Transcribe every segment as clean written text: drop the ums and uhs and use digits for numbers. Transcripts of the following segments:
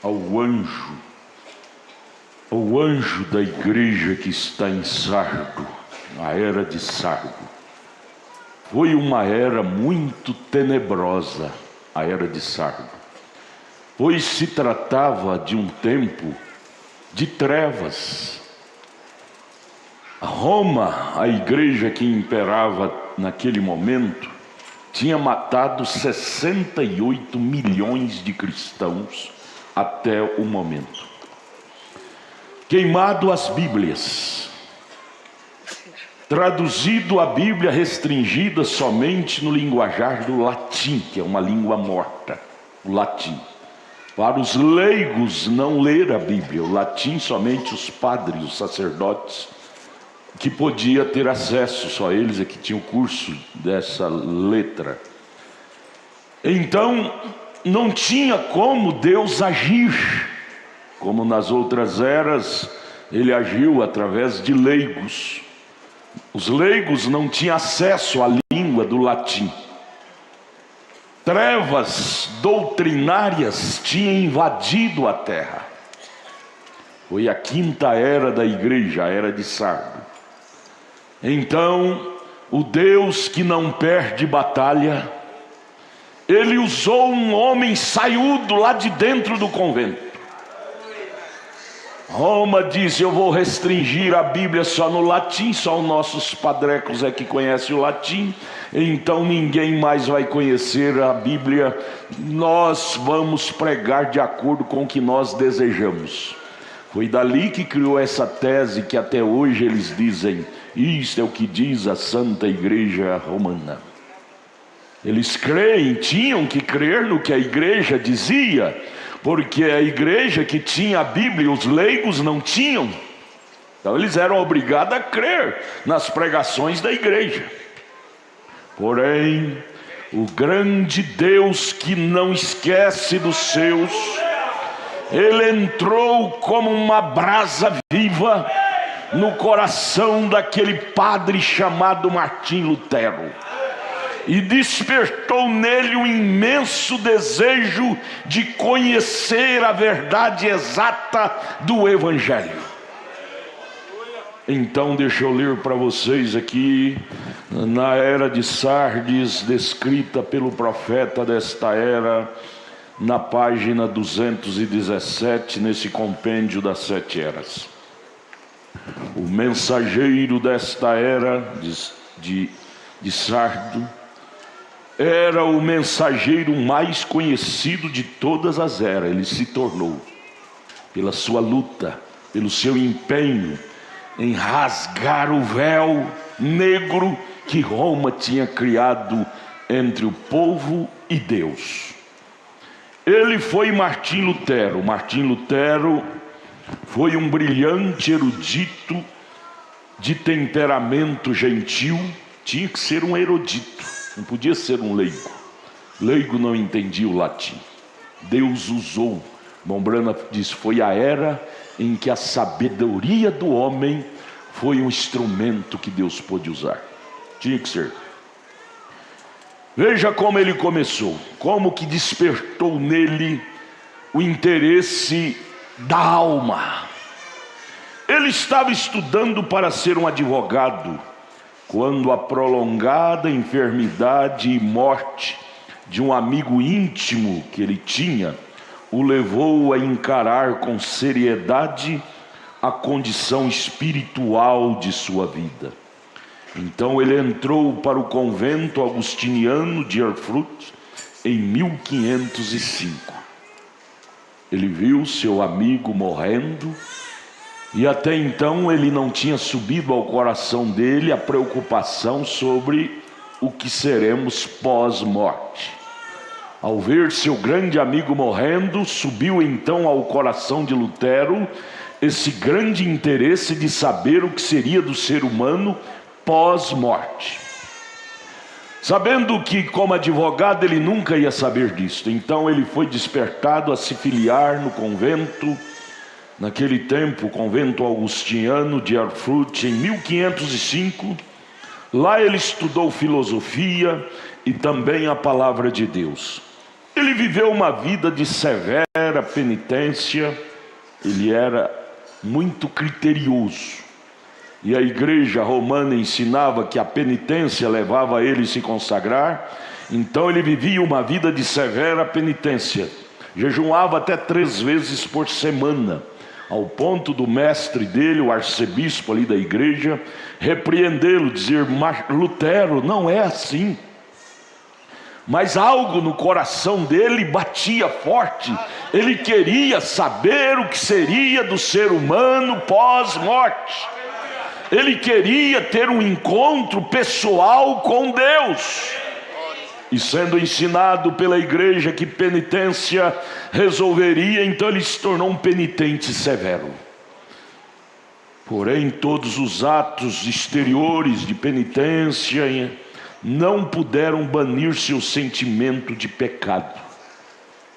ao anjo da igreja que está em Sardo, a era de Sardo. Foi uma era muito tenebrosa, a era de Sardo, pois se tratava de um tempo de trevas. Roma, a igreja que imperava naquele momento, tinha matado 68 milhões de cristãos até o momento. Queimado as Bíblias, traduzido a Bíblia restringida somente no linguajar do latim, que é uma língua morta, o latim. Para os leigos não ler a Bíblia, o latim somente os padres, os sacerdotes, que podia ter acesso, só eles é que tinham o curso dessa letra. Então, não tinha como Deus agir, como nas outras eras, ele agiu através de leigos. Os leigos não tinham acesso à língua do latim. Trevas doutrinárias tinham invadido a terra. Foi a quinta era da igreja, a era de Sardo. Então, o Deus que não perde batalha, ele usou um homem saiúdo lá de dentro do convento. Roma disse: eu vou restringir a Bíblia só no latim, só os nossos padrecos é que conhecem o latim, então ninguém mais vai conhecer a Bíblia, nós vamos pregar de acordo com o que nós desejamos. Foi dali que criou essa tese que até hoje eles dizem: isto é o que diz a Santa Igreja Romana. Eles creem, tinham que crer no que a igreja dizia, porque a igreja que tinha a Bíblia, os leigos não tinham. Então eles eram obrigados a crer nas pregações da igreja. Porém, o grande Deus que não esquece dos seus, ele entrou como uma brasa viva no coração daquele padre chamado Martim Lutero, e despertou nele um imenso desejo de conhecer a verdade exata do Evangelho. Então deixa eu ler para vocês aqui, na era de Sardes, descrita pelo profeta desta era, na página 217, nesse compêndio das 7 eras. O mensageiro desta era de Sardo era o mensageiro mais conhecido de todas as eras. Ele se tornou, pela sua luta, pelo seu empenho em rasgar o véu negro que Roma tinha criado entre o povo e Deus. Ele foi Martim Lutero. Martim Lutero foi um brilhante erudito de temperamento gentil. Tinha que ser um erudito, não podia ser um leigo. Leigo não entendia o latim. Deus usou, Mombrana diz, foi a era em que a sabedoria do homem foi um instrumento que Deus pôde usar. Tinha que ser. Veja como ele começou, como que despertou nele o interesse da alma. Ele estava estudando para ser um advogado, quando a prolongada enfermidade e morte de um amigo íntimo que ele tinha o levou a encarar com seriedade a condição espiritual de sua vida. Então ele entrou para o convento agustiniano de Erfurt em 1505. Ele viu seu amigo morrendo, e até então ele não tinha subido ao coração dele a preocupação sobre o que seremos pós-morte. Ao ver seu grande amigo morrendo, subiu então ao coração de Lutero esse grande interesse de saber o que seria do ser humano pós-morte. Sabendo que como advogado ele nunca ia saber disso, então ele foi despertado a se filiar no convento, naquele tempo, o convento augustiniano de Erfurt, em 1505. Lá ele estudou filosofia e também a palavra de Deus. Ele viveu uma vida de severa penitência, ele era muito criterioso. E a igreja romana ensinava que a penitência levava ele a se consagrar. Então ele vivia uma vida de severa penitência. Jejuava até 3 vezes por semana, ao ponto do mestre dele, o arcebispo ali da igreja, repreendê-lo, dizer: Lutero, não é assim. Mas algo no coração dele batia forte. Ele queria saber o que seria do ser humano pós-morte. Ele queria ter um encontro pessoal com Deus. E sendo ensinado pela igreja que penitência resolveria, então ele se tornou um penitente severo. Porém, todos os atos exteriores de penitência não puderam banir seu sentimento de pecado.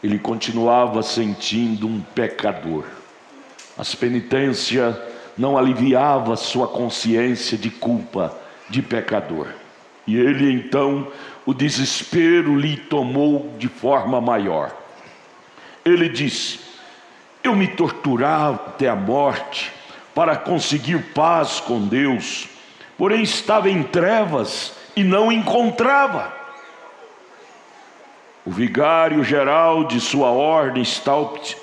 Ele continuava sentindo um pecador. As penitências não aliviavam sua consciência de culpa, de pecador. E ele então, o desespero lhe tomou de forma maior. Ele disse: eu me torturava até a morte para conseguir paz com Deus, porém estava em trevas e não encontrava. O vigário geral de sua ordem, Staupt,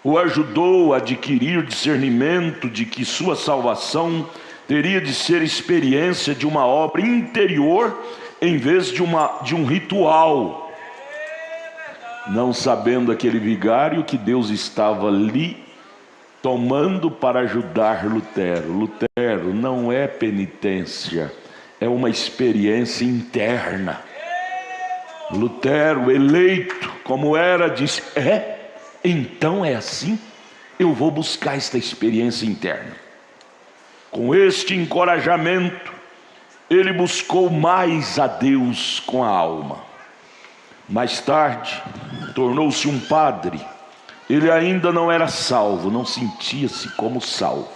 o ajudou a adquirir discernimento de que sua salvação teria de ser experiência de uma obra interior em vez de um ritual. Não sabendo aquele vigário que Deus estava ali tomando para ajudar Lutero. Lutero, não é penitência, é uma experiência interna. Lutero, eleito como era, disse: então é assim? Eu vou buscar esta experiência interna. Com este encorajamento, ele buscou mais a Deus com a alma. Mais tarde, tornou-se um padre. Ele ainda não era salvo, não sentia-se como salvo.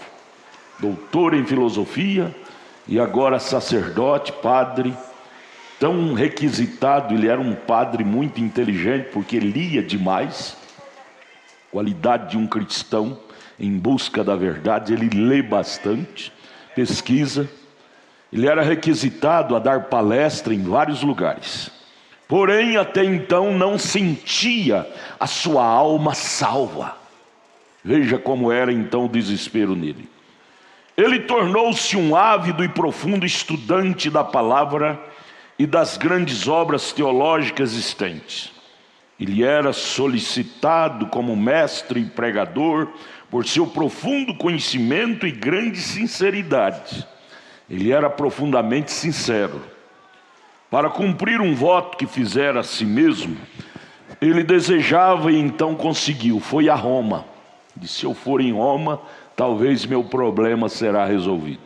Doutor em filosofia e agora sacerdote, padre. Tão requisitado, ele era um padre muito inteligente, porque lia demais. Qualidade de um cristão em busca da verdade, ele lê bastante, pesquisa. Ele era requisitado a dar palestra em vários lugares. Porém, até então não sentia a sua alma salva. Veja como era então o desespero nele. Ele tornou-se um ávido e profundo estudante da palavra e das grandes obras teológicas existentes. Ele era solicitado como mestre e pregador por seu profundo conhecimento e grande sinceridade. Ele era profundamente sincero. Para cumprir um voto que fizera a si mesmo, ele desejava e então conseguiu. Foi a Roma. Disse: se eu for em Roma, talvez meu problema será resolvido.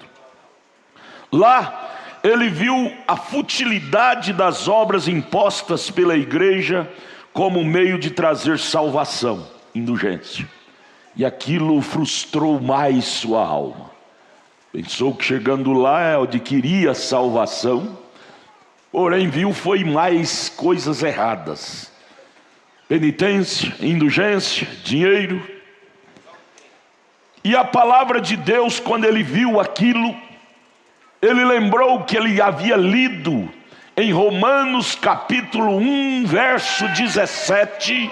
Lá, ele viu a futilidade das obras impostas pela igreja como meio de trazer salvação, indulgência. E aquilo frustrou mais sua alma. Pensou que chegando lá adquiria salvação, porém viu foi mais coisas erradas. Penitência, indulgência, dinheiro. E a palavra de Deus, quando ele viu aquilo, ele lembrou que ele havia lido em Romanos capítulo 1, verso 17,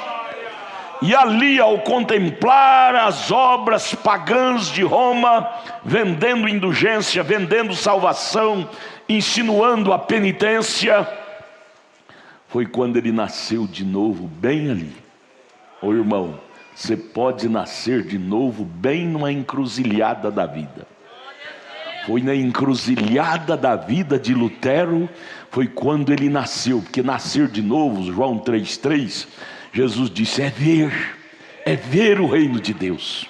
e ali, ao contemplar as obras pagãs de Roma, vendendo indulgência, vendendo salvação, insinuando a penitência, foi quando ele nasceu de novo, bem ali. Ô irmão, você pode nascer de novo bem numa encruzilhada da vida. Foi na encruzilhada da vida de Lutero, foi quando ele nasceu. Porque nascer de novo, João 3,3, Jesus disse: é ver o reino de Deus.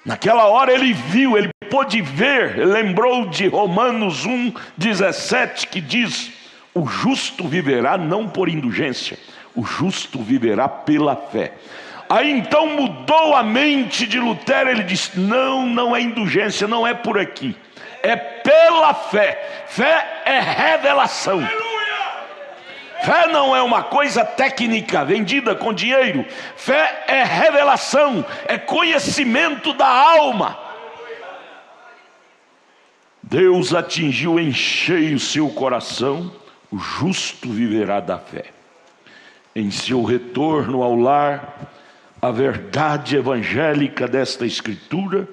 Naquela hora ele viu, ele pôde ver, ele lembrou de Romanos 1,17, que diz: o justo viverá não por indulgência, o justo viverá pela fé. Aí então mudou a mente de Lutero, ele disse: não é indulgência, não é por aqui, é pela fé. Fé é revelação. Fé não é uma coisa técnica vendida com dinheiro. Fé é revelação, é conhecimento da alma. Deus atingiu em cheio seu coração. O justo viverá da fé. Em seu retorno ao lar, a verdade evangélica desta escritura,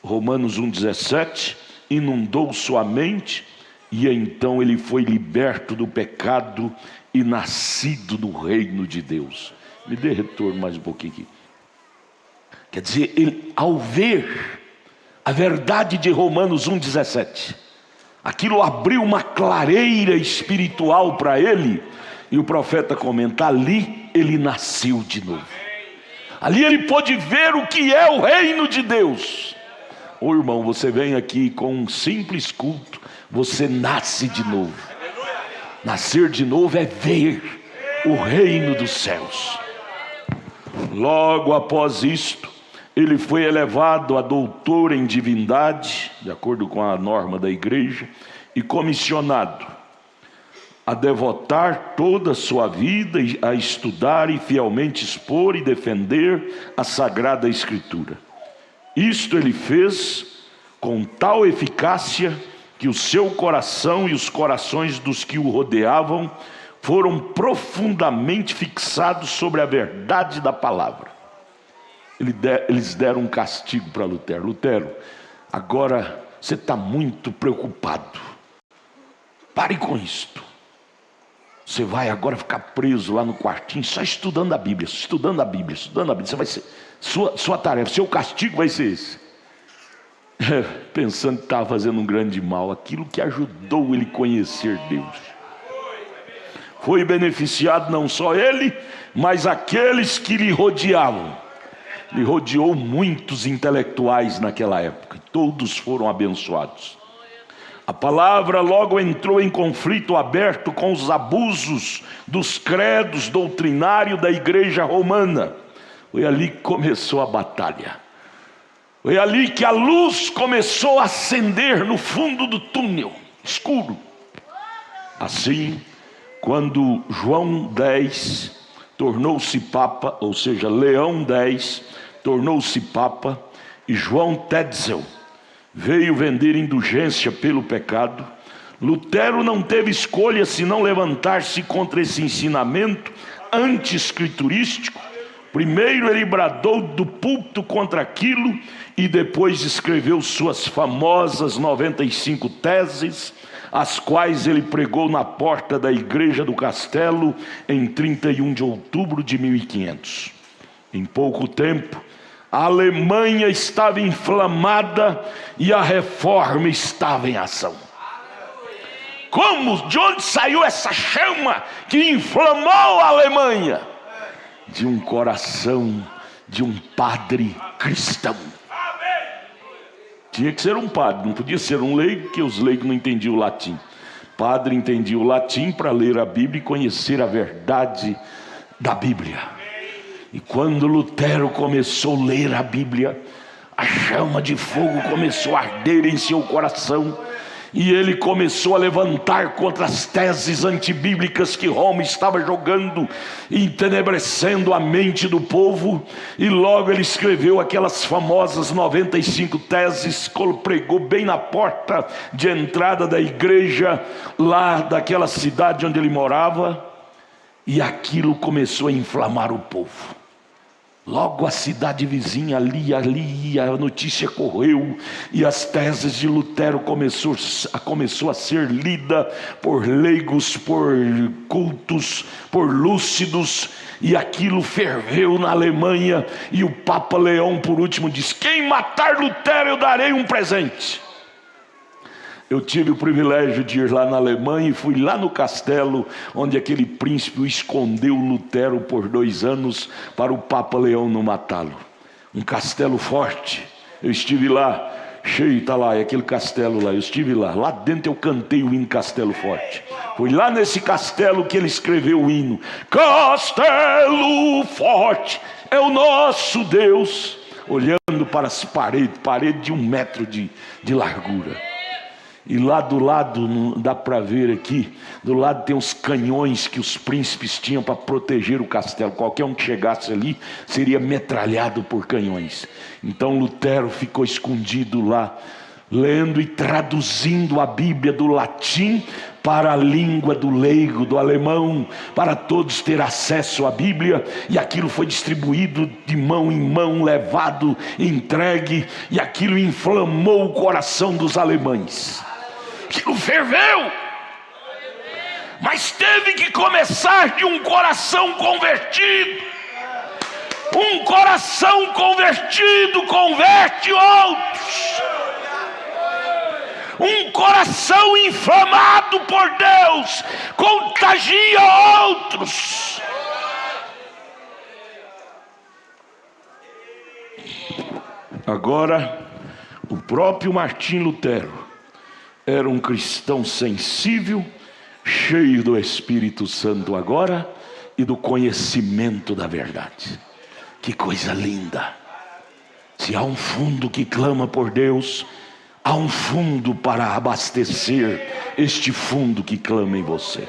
Romanos 1,17, inundou sua mente, e então ele foi liberto do pecado e nascido no reino de Deus. Me dê retorno mais um pouquinho aqui. Quer dizer, ele, ao ver a verdade de Romanos 1,17, aquilo abriu uma clareira espiritual para ele, e o profeta comenta: ali ele nasceu de novo. Ali ele pôde ver o que é o reino de Deus. Ô irmão, você vem aqui com um simples culto, você nasce de novo. Nascer de novo é ver o reino dos céus. Logo após isto, ele foi elevado a doutor em divindade, de acordo com a norma da igreja, e comissionado a devotar toda a sua vida a estudar e fielmente expor e defender a Sagrada Escritura. Isto ele fez com tal eficácia que o seu coração e os corações dos que o rodeavam foram profundamente fixados sobre a verdade da palavra. Eles deram um castigo para Lutero. Lutero, agora você está muito preocupado. Pare com isto. Você vai agora ficar preso lá no quartinho, só estudando a Bíblia, estudando a Bíblia, estudando a Bíblia. Você vai ser, sua tarefa, seu castigo vai ser esse. Pensando que estava fazendo um grande mal, aquilo que ajudou ele a conhecer Deus. Foi beneficiado não só ele, mas aqueles que lhe rodeavam. Ele rodeou muitos intelectuais naquela época, todos foram abençoados. A palavra logo entrou em conflito aberto com os abusos dos credos doutrinários da igreja romana. Foi ali que começou a batalha. Foi ali que a luz começou a acender no fundo do túnel escuro. Assim, quando João X tornou-se Papa, ou seja, Leão X tornou-se Papa, e João Tetzel veio vender indulgência pelo pecado, Lutero não teve escolha senão levantar-se contra esse ensinamento anti-escriturístico. Primeiro ele bradou do púlpito contra aquilo, e depois escreveu suas famosas 95 teses, as quais ele pregou na porta da igreja do castelo em 31 de outubro de 1500. Em pouco tempo, a Alemanha estava inflamada e a reforma estava em ação. Como? De onde saiu essa chama que inflamou a Alemanha? De um coração de um padre cristão. Tinha que ser um padre, não podia ser um leigo, porque os leigos não entendiam o latim. Padre entendia o latim para ler a Bíblia e conhecer a verdade da Bíblia. E quando Lutero começou a ler a Bíblia, a chama de fogo começou a arder em seu coração, e ele começou a levantar contra as teses antibíblicas que Roma estava jogando, entenebrecendo a mente do povo. E logo ele escreveu aquelas famosas 95 teses, pregou bem na porta de entrada da igreja, lá daquela cidade onde ele morava, e aquilo começou a inflamar o povo. Logo a cidade vizinha ali, a notícia correu, e as teses de Lutero começou a ser lida por leigos, por cultos, por lúcidos, e aquilo ferveu na Alemanha. E o Papa Leão, por último, disse: quem matar Lutero eu darei um presente. Eu tive o privilégio de ir lá na Alemanha e fui lá no castelo onde aquele príncipe escondeu Lutero por 2 anos para o Papa Leão não matá-lo. Um castelo forte. Eu estive lá, cheio, está lá, é aquele castelo lá. Eu estive lá, lá dentro eu cantei o hino Castelo Forte. Foi lá nesse castelo que ele escreveu o hino: Castelo Forte é o nosso Deus. Olhando para as paredes, parede de 1 metro de largura. E lá do lado, não dá para ver aqui, do lado tem os canhões que os príncipes tinham para proteger o castelo. Qualquer um que chegasse ali seria metralhado por canhões. Então Lutero ficou escondido lá, lendo e traduzindo a Bíblia do latim para a língua do leigo, do alemão, para todos ter acesso à Bíblia. E aquilo foi distribuído de mão em mão, levado, entregue, e aquilo inflamou o coração dos alemães. Aquilo ferveu, mas teve que começar de um coração convertido. Um coração convertido converte outros. Um coração inflamado por Deus contagia outros. Agora, o próprio Martim Lutero era um cristão sensível, cheio do Espírito Santo agora e do conhecimento da verdade. Que coisa linda! Se há um fundo que clama por Deus, há um fundo para abastecer este fundo que clama em você.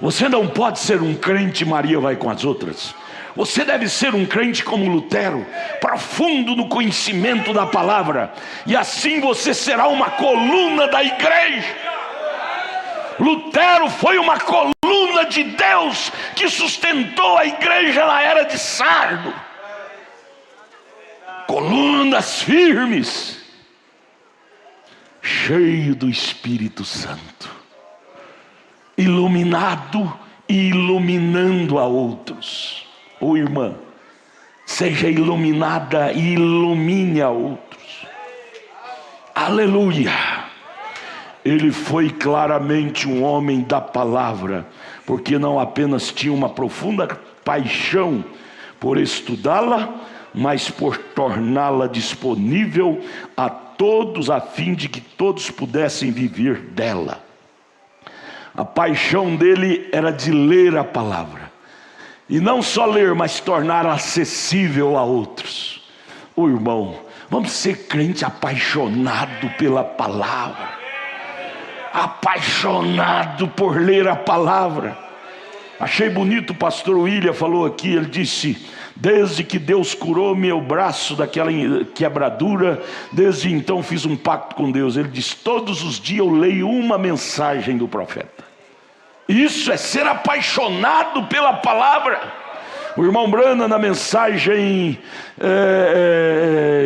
Você não pode ser um crente Maria vai com as outras. Você deve ser um crente como Lutero, profundo no conhecimento da palavra, e assim você será uma coluna da igreja. Lutero foi uma coluna de Deus que sustentou a igreja na era de Sardo. Colunas firmes, cheio do Espírito Santo, iluminado e iluminando a outros. Ô irmã, seja iluminada e ilumine a outros. Aleluia! Ele foi claramente um homem da palavra, porque não apenas tinha uma profunda paixão por estudá-la, mas por torná-la disponível a todos, a fim de que todos pudessem viver dela. A paixão dele era de ler a palavra, e não só ler, mas tornar acessível a outros. Ô irmão, vamos ser crente apaixonado pela palavra, apaixonado por ler a palavra. Achei bonito, o pastor William falou aqui, ele disse: desde que Deus curou meu braço daquela quebradura, desde então fiz um pacto com Deus. Ele disse: todos os dias eu leio uma mensagem do profeta. Isso é ser apaixonado pela palavra. O irmão Brana, na mensagem,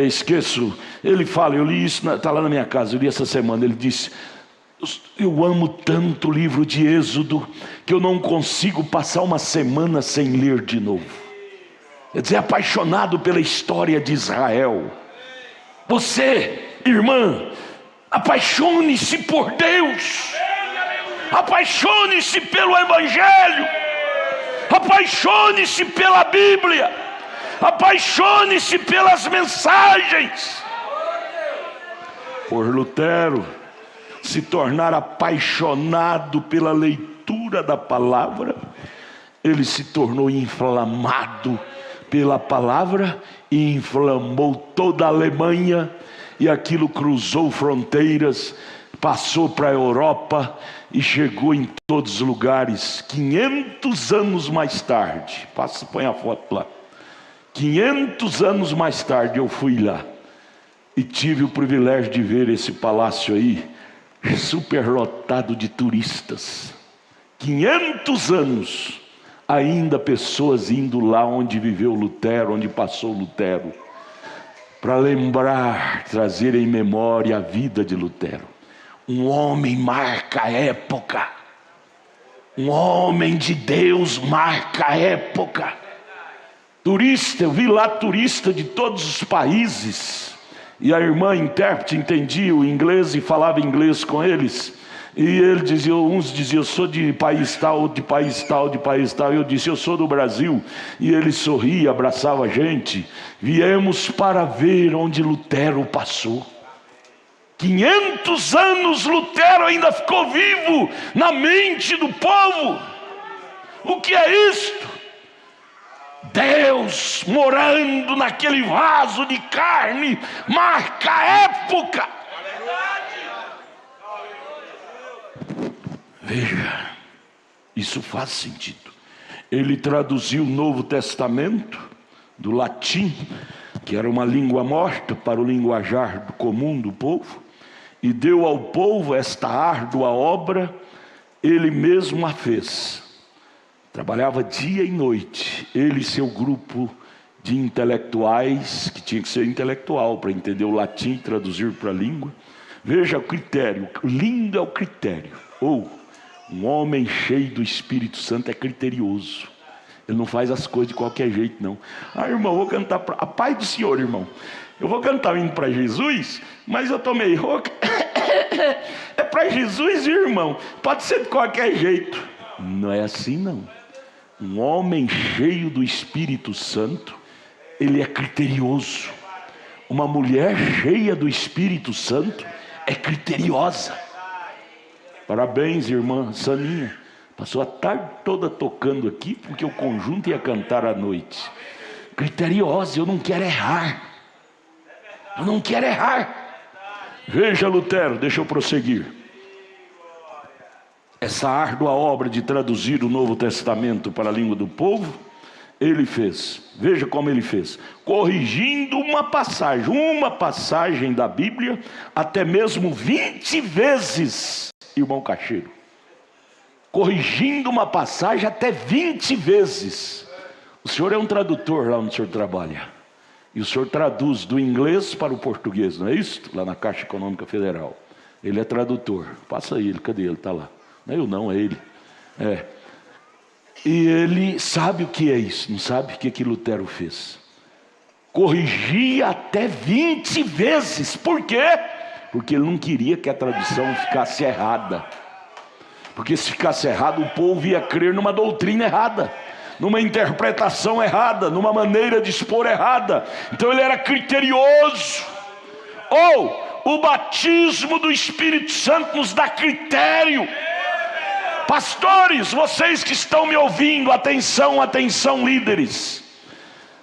esqueço, ele fala, eu li isso, está lá na minha casa, eu li essa semana, ele disse: eu amo tanto o livro de Êxodo, que eu não consigo passar uma semana sem ler de novo. Quer dizer, apaixonado pela história de Israel. Você, irmã, apaixone-se por Deus, apaixone-se pelo Evangelho, apaixone-se pela Bíblia, apaixone-se pelas mensagens. Por Lutero se tornar apaixonado pela leitura da palavra, ele se tornou inflamado pela palavra e inflamou toda a Alemanha, e aquilo cruzou fronteiras, passou para a Europa e chegou em todos os lugares. 500 anos mais tarde, põe a foto lá, 500 anos mais tarde eu fui lá e tive o privilégio de ver esse palácio aí superlotado de turistas. 500 anos, ainda pessoas indo lá onde viveu Lutero, onde passou Lutero, para lembrar, trazer em memória a vida de Lutero. Um homem marca a época, um homem de Deus marca a época. Turista, eu vi lá turista de todos os países, e a irmã intérprete entendia o inglês e falava inglês com eles, e ele dizia, uns diziam: eu sou de país tal, de país tal, de país tal. Eu disse: eu sou do Brasil. E ele sorria, abraçava a gente. Viemos para ver onde Lutero passou. 500 anos Lutero ainda ficou vivo na mente do povo. O que é isto? Deus morando naquele vaso de carne marca a época. Veja, isso faz sentido. Ele traduziu o Novo Testamento do latim, que era uma língua morta, para o linguajar comum do povo, e deu ao povo esta árdua obra. Ele mesmo a fez. Trabalhava dia e noite, ele e seu grupo de intelectuais, que tinha que ser intelectual para entender o latim e traduzir para a língua. Veja o critério, lindo é o critério. Ou um homem cheio do Espírito Santo é criterioso. Ele não faz as coisas de qualquer jeito, não. Irmão, eu vou cantar a paz do Senhor, irmão. Eu vou cantar indo para Jesus, mas eu tô meio rouco. É para Jesus, irmão. Pode ser de qualquer jeito. Não é assim, não. Um homem cheio do Espírito Santo, ele é criterioso. Uma mulher cheia do Espírito Santo é criteriosa. Parabéns, irmã Saninha. Passou a tarde toda tocando aqui, porque o conjunto ia cantar à noite. Criteriosa, eu não quero errar. Eu não quero errar. Veja, Lutero, deixa eu prosseguir. Essa árdua obra de traduzir o Novo Testamento para a língua do povo, ele fez. Veja como ele fez. Corrigindo uma passagem da Bíblia, até mesmo 20 vezes, irmão Cacheiro. Corrigindo uma passagem até 20 vezes. O senhor é um tradutor lá onde o senhor trabalha. E o senhor traduz do inglês para o português, não é isso? Lá na Caixa Econômica Federal. Ele é tradutor. Passa ele, cadê ele? Está lá. Não é eu não, é ele. E ele sabe o que é isso, não sabe o que Lutero fez. Corrigia até 20 vezes. Por quê? Porque ele não queria que a tradução ficasse errada. Porque se ficasse errado, o povo ia crer numa doutrina errada, numa interpretação errada, numa maneira de expor errada. Então ele era criterioso. O batismo do Espírito Santo nos dá critério. Pastores, vocês que estão me ouvindo, atenção, atenção, líderes.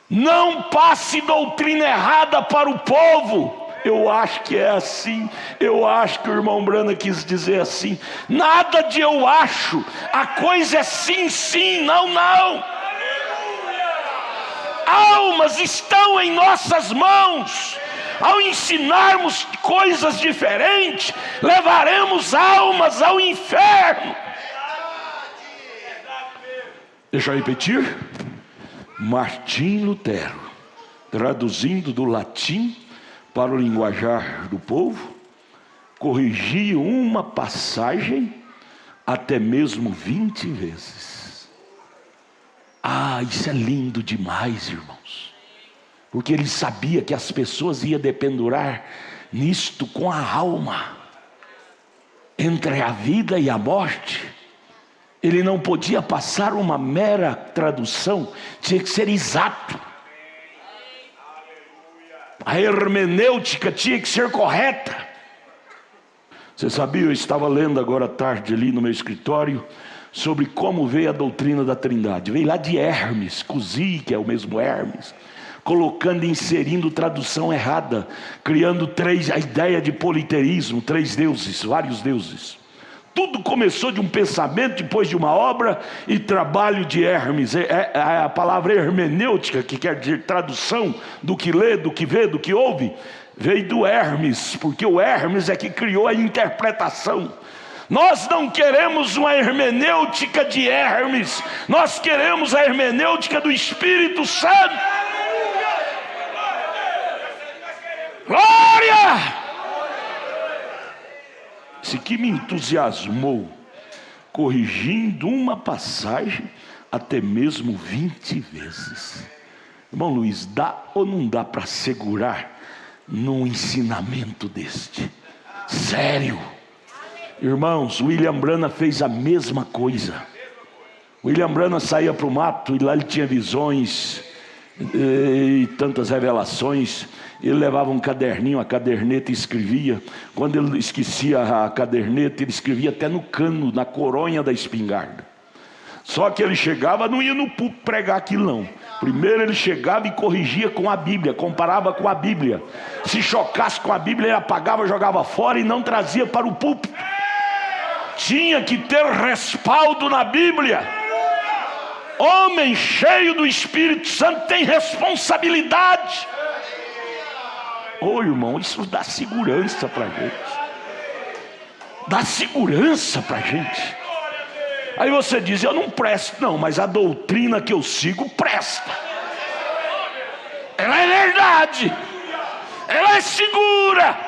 Não passe doutrina errada para o povo. Eu acho que é assim. Eu acho que o irmão Brana quis dizer assim. Nada de eu acho. A coisa é sim, sim, não, não. Almas estão em nossas mãos. Ao ensinarmos coisas diferentes, levaremos almas ao inferno. Deixa eu repetir. Martim Lutero, traduzindo do latim para o linguajar do povo, corrigia uma passagem até mesmo 20 vezes. Isso é lindo demais, irmãos. Porque ele sabia que as pessoas iam dependurar nisto com a alma. Entre a vida e a morte. Ele não podia passar uma mera tradução, tinha que ser exato. A hermenêutica tinha que ser correta. Você sabia, eu estava lendo agora à tarde ali no meu escritório sobre como veio a doutrina da Trindade. Veio lá de Hermes, Cusi, que é o mesmo Hermes, colocando e inserindo tradução errada, criando a ideia de politeísmo, 3 deuses, vários deuses. Tudo começou de um pensamento, depois de uma obra e trabalho de Hermes. A palavra hermenêutica, que quer dizer tradução do que lê, do que vê, do que ouve, veio do Hermes, porque o Hermes é que criou a interpretação. Nós não queremos uma hermenêutica de Hermes, nós queremos a hermenêutica do Espírito Santo. Glória! Isso que me entusiasmou, corrigindo uma passagem até mesmo 20 vezes. Irmão Luiz, dá ou não dá para segurar num ensinamento deste? Sério. Irmãos, William Branham fez a mesma coisa. William Branham saía para o mato e lá ele tinha visões e tantas revelações. Ele levava um caderninho, a caderneta, e escrevia. Quando ele esquecia a caderneta, ele escrevia até no cano, na coronha da espingarda. Só que ele chegava, não ia no púlpito pregar aquilo não. Primeiro ele chegava e corrigia com a Bíblia, comparava com a Bíblia. Se chocasse com a Bíblia, ele apagava, jogava fora e não trazia para o púlpito. tinha que ter respaldo na Bíblia. Homem cheio do Espírito Santo tem responsabilidade. Ô irmão, isso dá segurança para a gente. Dá segurança para a gente. Aí você diz, eu não presto. Não, mas a doutrina que eu sigo presta. Ela é verdade. Ela é segura.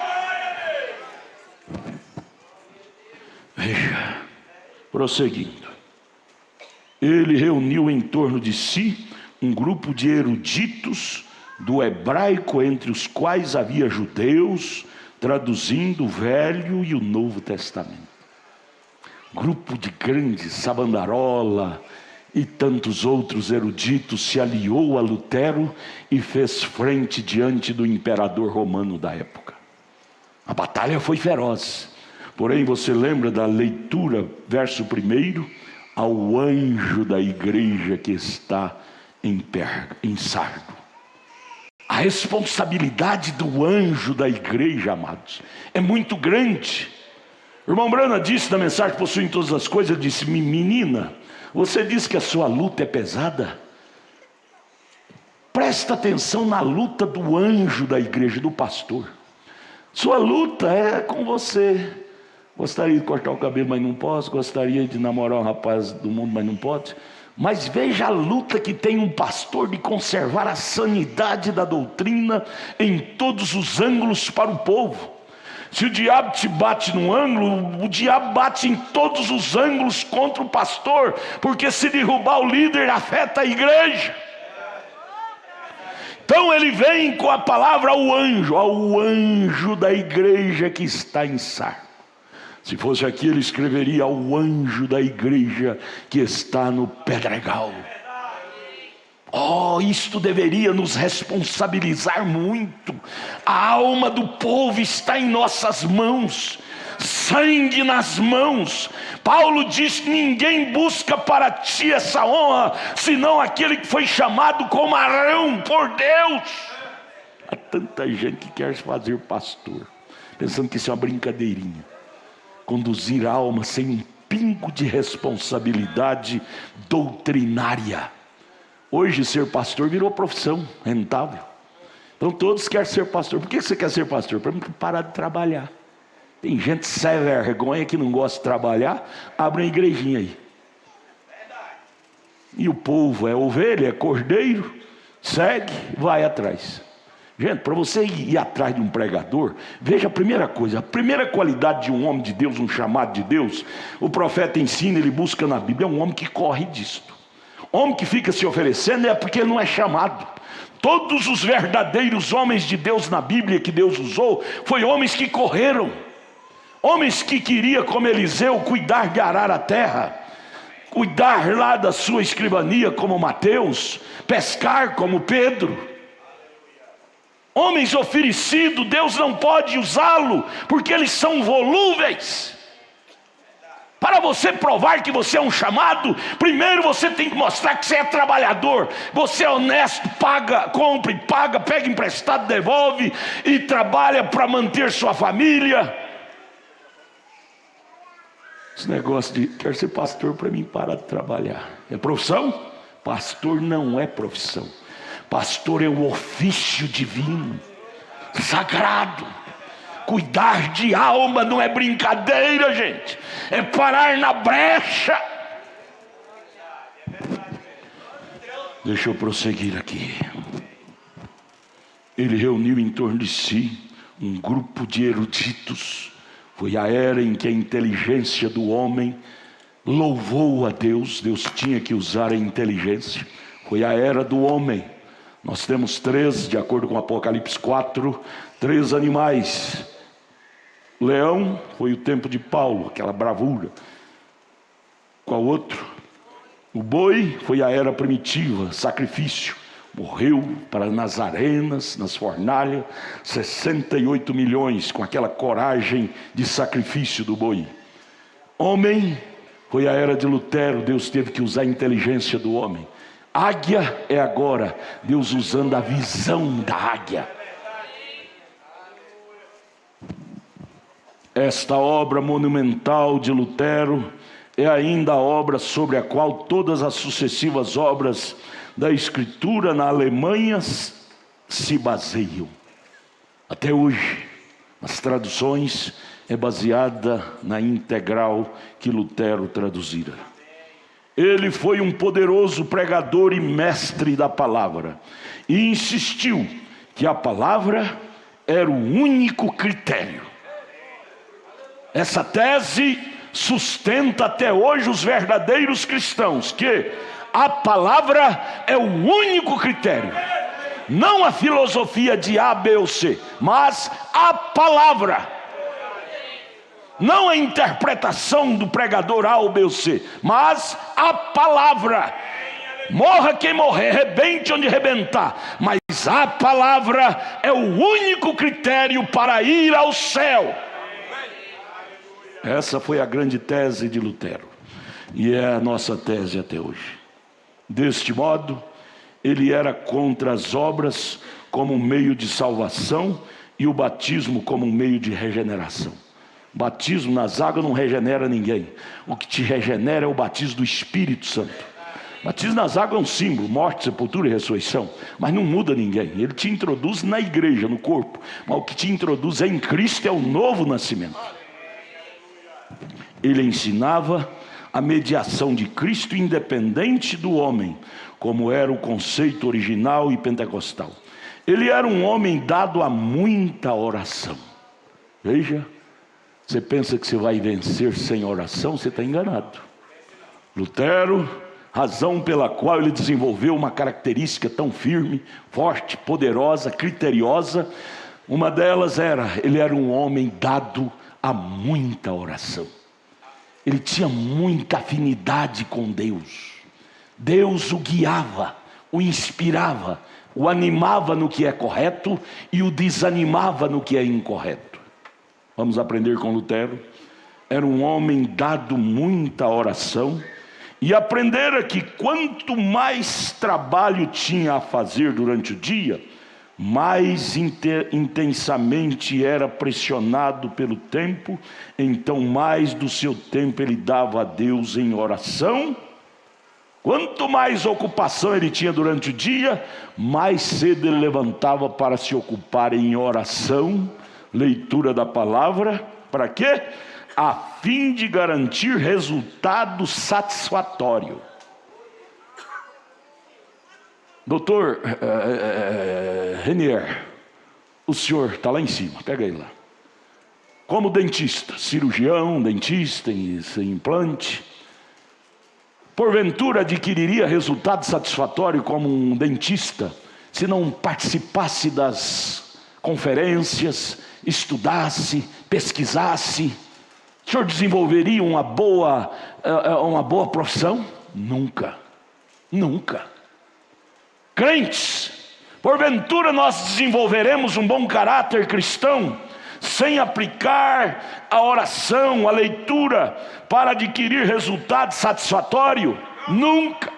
Veja, prosseguindo. Ele reuniu em torno de si um grupo de eruditos do hebraico, entre os quais havia judeus, traduzindo o Velho e o Novo Testamento. Grupo de grandes, Sabandarola e tantos outros eruditos se aliou a Lutero e fez frente diante do imperador romano da época. A batalha foi feroz, porém você lembra da leitura, verso 1, ao anjo da igreja que está em Sardo. A responsabilidade do anjo da igreja, amados, é muito grande. O irmão Brana disse na mensagem Possuem Todas as Coisas, ele disse, menina, você diz que a sua luta é pesada? Presta atenção na luta do anjo da igreja, do pastor. Sua luta é com você. Gostaria de cortar o cabelo, mas não posso. Gostaria de namorar um rapaz do mundo, mas não pode. Mas veja a luta que tem um pastor de conservar a sanidade da doutrina em todos os ângulos para o povo. Se o diabo te bate num ângulo, o diabo bate em todos os ângulos contra o pastor, porque se derrubar o líder afeta a igreja. Então ele vem com a palavra ao anjo da igreja que está em Sardo. Se fosse aqui, ele escreveria ao anjo da igreja que está no Pedregal. Oh, isto deveria nos responsabilizar muito. A alma do povo está em nossas mãos, sangue nas mãos. Paulo diz, ninguém busca para ti essa honra, senão aquele que foi chamado como Arão por Deus. Há tanta gente que quer se fazer pastor, pensando que isso é uma brincadeirinha. Conduzir a alma sem um pingo de responsabilidade doutrinária. Hoje ser pastor virou profissão rentável. Então todos querem ser pastor. Por que você quer ser pastor? Para parar de trabalhar. Tem gente sem vergonha que não gosta de trabalhar, abre uma igrejinha aí. E o povo é ovelha, é cordeiro, segue, vai atrás. Gente, para você ir atrás de um pregador, veja a primeira coisa, a primeira qualidade de um homem de Deus, um chamado de Deus, o profeta ensina, ele busca na Bíblia, é um homem que corre disto. Homem que fica se oferecendo é porque não é chamado. Todos os verdadeiros homens de Deus na Bíblia que Deus usou, foi homens que correram. Homens que queriam, como Eliseu, cuidar de arar a terra, cuidar lá da sua escrivania como Mateus, pescar como Pedro. Homens oferecidos, Deus não pode usá-lo, porque eles são volúveis. Para você provar que você é um chamado, primeiro você tem que mostrar que você é trabalhador. Você é honesto, paga, compra e paga, pega emprestado, devolve e trabalha para manter sua família. Esse negócio de quer ser pastor para mim parar de trabalhar é profissão? Pastor não é profissão. Pastor é um ofício divino, sagrado. Cuidar de alma não é brincadeira, gente. É parar na brecha. Deixa eu prosseguir aqui. Ele reuniu em torno de si um grupo de eruditos. Foi a era em que a inteligência do homem louvou a Deus. Deus tinha que usar a inteligência. Foi a era do homem. Nós temos de acordo com Apocalipse 4, 3 animais. Leão foi o tempo de Paulo, aquela bravura. Qual outro? O boi foi a era primitiva, sacrifício. Morreu nas arenas, nas fornalhas, 68 milhões com aquela coragem de sacrifício do boi. Homem foi a era de Lutero, Deus teve que usar a inteligência do homem. Águia é agora, Deus usando a visão da águia. Esta obra monumental de Lutero é ainda a obra sobre a qual todas as sucessivas obras da Escritura na Alemanha se baseiam. Até hoje, as traduções é baseada na integral que Lutero traduzira. Ele foi um poderoso pregador e mestre da palavra, e insistiu que a palavra era o único critério. Essa tese sustenta até hoje os verdadeiros cristãos, que a palavra é o único critério. Não a filosofia de A, B ou C, mas a palavra. Não a interpretação do pregador A ou B ou C, mas a palavra. Morra quem morrer, rebente onde rebentar, mas a palavra é o único critério para ir ao céu. Essa foi a grande tese de Lutero, e é a nossa tese até hoje. Deste modo, ele era contra as obras como um meio de salvação e o batismo como um meio de regeneração. Batismo nas águas não regenera ninguém. O que te regenera é o batismo do Espírito Santo. Batismo nas águas é um símbolo, morte, sepultura e ressurreição, mas não muda ninguém. Ele te introduz na igreja, no corpo, mas o que te introduz em Cristo é o novo nascimento. Ele ensinava a mediação de Cristo independente do homem, como era o conceito original e pentecostal. Ele era um homem dado a muita oração. Veja, você pensa que você vai vencer sem oração, você está enganado. Lutero, razão pela qual ele desenvolveu uma característica tão firme, forte, poderosa, criteriosa, uma delas era, ele era um homem dado a muita oração. Ele tinha muita afinidade com Deus. Deus o guiava, o inspirava, o animava no que é correto e o desanimava no que é incorreto. Vamos aprender com Lutero. Era um homem dado muita oração, e aprendera que quanto mais trabalho tinha a fazer durante o dia, mais intensamente era pressionado pelo tempo. Então mais do seu tempo ele dava a Deus em oração. Quanto mais ocupação ele tinha durante o dia, mais cedo ele levantava para se ocupar em oração, leitura da palavra. Para quê? A fim de garantir resultado satisfatório. Doutor Renier, o senhor está lá em cima, pega ele lá. Como dentista, cirurgião, dentista, implante, porventura adquiriria resultado satisfatório como um dentista se não participasse das conferências, estudasse, pesquisasse? O senhor desenvolveria uma boa profissão? Nunca, nunca. Crentes, porventura nós desenvolveremos um bom caráter cristão sem aplicar a oração, a leitura, para adquirir resultado satisfatório? Nunca.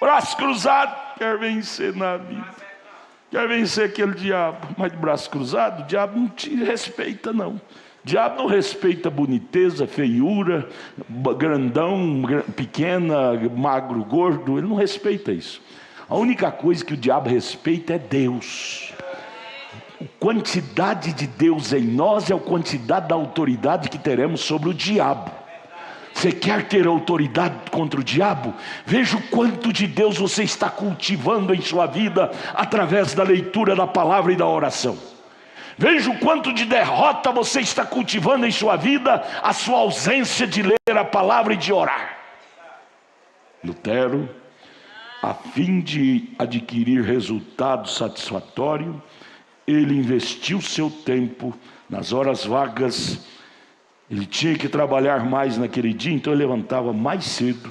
Braço cruzado, quer vencer na vida, quer vencer aquele diabo, mas de braço cruzado, o diabo não te respeita não. O diabo não respeita boniteza, feiura, grandão, pequena, magro, gordo. Ele não respeita isso. A única coisa que o diabo respeita é Deus. A quantidade de Deus em nós é a quantidade da autoridade que teremos sobre o diabo. Você quer ter autoridade contra o diabo? Veja o quanto de Deus você está cultivando em sua vida através da leitura da palavra e da oração. Veja o quanto de derrota você está cultivando em sua vida, a sua ausência de ler a palavra e de orar. Lutero, a fim de adquirir resultado satisfatório, ele investiu seu tempo nas horas vagas. Ele tinha que trabalhar mais naquele dia, então ele levantava mais cedo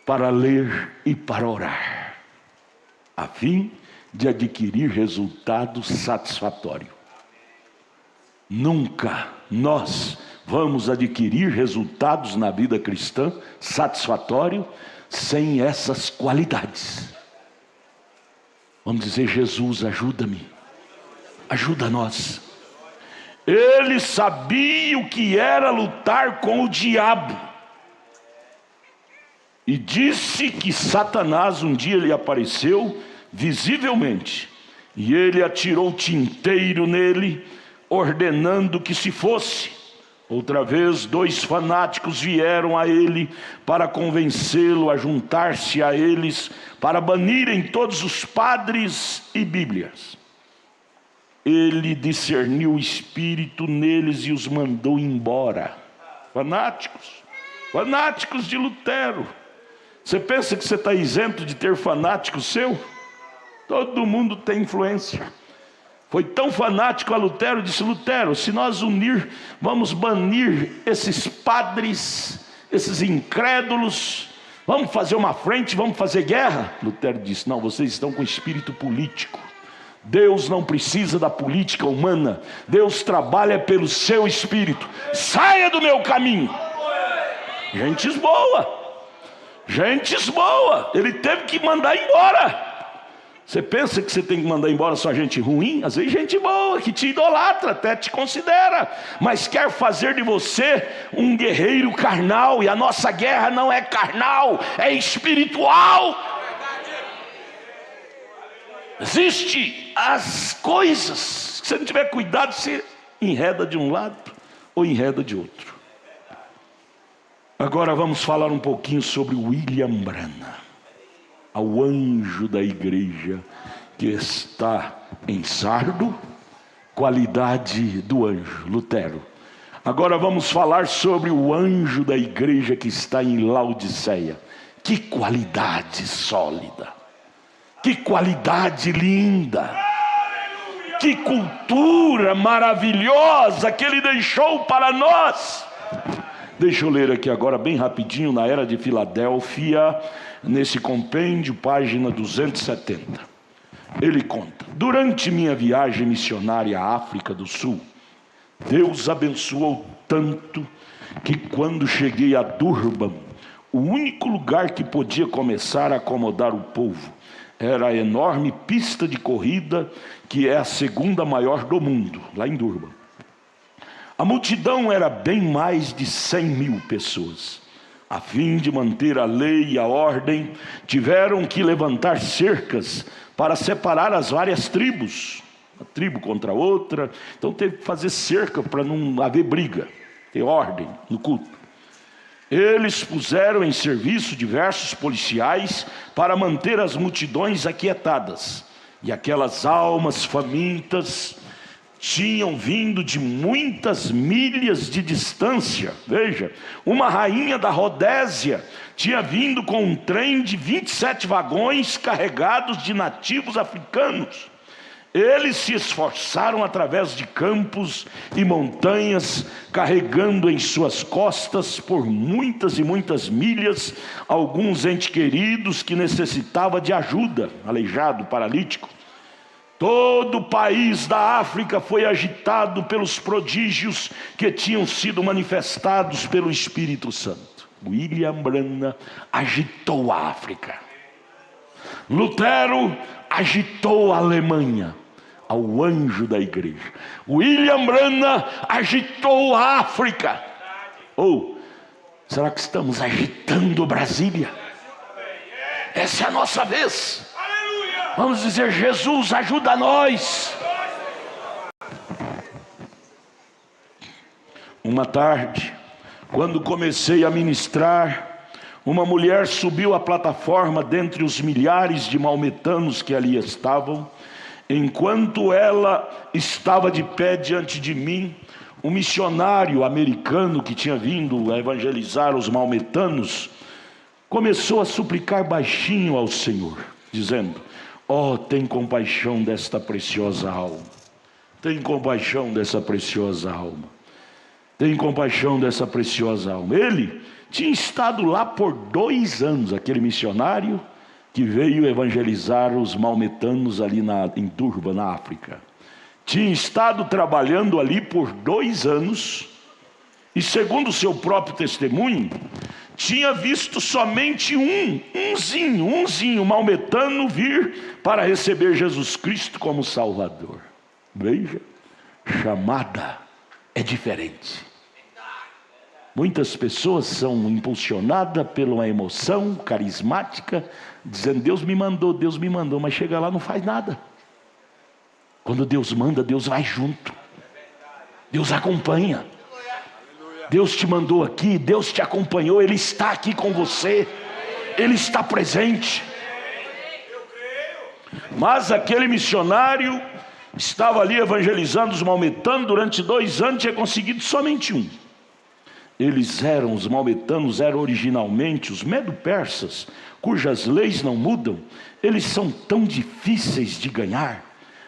para ler e para orar, a fim de adquirir resultado satisfatório. Nunca nós vamos adquirir resultados na vida cristã satisfatório sem essas qualidades. Vamos dizer: Jesus, ajuda-me, ajuda nós. Ele sabia o que era lutar com o diabo. E disse que Satanás um dia lhe apareceu visivelmente. E ele atirou tinteiro nele, ordenando que se fosse. Outra vez, 2 fanáticos vieram a ele para convencê-lo a juntar-se a eles, para banirem todos os padres e Bíblias. Ele discerniu o espírito neles e os mandou embora. Fanáticos de Lutero. Você pensa que você está isento de ter fanático seu? Todo mundo tem influência. Foi tão fanático a Lutero, disse: Lutero, se nós vamos banir esses padres, esses incrédulos, vamos fazer uma frente, vamos fazer guerra? Lutero disse: não, vocês estão com espírito político. Deus não precisa da política humana. Deus trabalha pelo seu espírito. Saia do meu caminho. Gentes boa. Ele teve que mandar embora. Você pensa que você tem que mandar embora só gente ruim? Às vezes gente boa, que te idolatra, até te considera, mas quer fazer de você um guerreiro carnal. E a nossa guerra não é carnal, é espiritual. Existe as coisas, se você não tiver cuidado, você enreda de um lado ou enreda de outro. Agora vamos falar um pouquinho sobre William Branham, ao anjo da igreja que está em Sardo, qualidade do anjo, Lutero. Agora vamos falar sobre o anjo da igreja que está em Laodiceia. Que qualidade sólida! Que qualidade linda, que cultura maravilhosa que ele deixou para nós. Deixa eu ler aqui agora bem rapidinho, na Era de Filadélfia, nesse compêndio, página 270. Ele conta: durante minha viagem missionária à África do Sul, Deus abençoou tanto que quando cheguei a Durban, o único lugar que podia começar a acomodar o povo era a enorme pista de corrida, que é a 2ª maior do mundo, lá em Durban. A multidão era bem mais de 100.000 pessoas. A fim de manter a lei e a ordem, tiveram que levantar cercas para separar as várias tribos, uma tribo contra a outra. Então teve que fazer cerca para não haver briga, ter ordem no culto. Eles puseram em serviço diversos policiais para manter as multidões aquietadas. E aquelas almas famintas tinham vindo de muitas milhas de distância. Veja, uma rainha da Rodésia tinha vindo com um trem de 27 vagões carregados de nativos africanos. Eles se esforçaram através de campos e montanhas, carregando em suas costas por muitas e muitas milhas alguns entes queridos que necessitavam de ajuda, aleijado, paralítico. Todo o país da África foi agitado pelos prodígios que tinham sido manifestados pelo Espírito Santo. William Branham agitou a África. Lutero agitou a Alemanha, ao anjo da igreja. William Branham agitou a África. Ou será que estamos agitando Brasília? Essa é a nossa vez. Vamos dizer: Jesus, ajuda nós. Uma tarde, quando comecei a ministrar, uma mulher subiu à plataforma dentre os milhares de maometanos que ali estavam. Enquanto ela estava de pé diante de mim, um missionário americano que tinha vindo a evangelizar os maometanos começou a suplicar baixinho ao Senhor, dizendo: oh, tem compaixão desta preciosa alma. Tem compaixão dessa preciosa alma. Tem compaixão dessa preciosa alma. Ele tinha estado lá por 2 anos, aquele missionário que veio evangelizar os maometanos ali em Durban, na África. Tinha estado trabalhando ali por 2 anos, e segundo o seu próprio testemunho, tinha visto somente umzinho maometano vir para receber Jesus Cristo como Salvador. Veja, chamada é diferente. Muitas pessoas são impulsionadas pela emoção carismática, dizendo: Deus me mandou, mas chega lá não faz nada. Quando Deus manda, Deus vai junto, Deus acompanha. Deus te mandou aqui, Deus te acompanhou, Ele está aqui com você, Ele está presente. Mas aquele missionário estava ali evangelizando os maometanos durante 2 anos, tinha conseguido somente um. Os maometanos eram originalmente os medo-persas, cujas leis não mudam. Eles são tão difíceis de ganhar.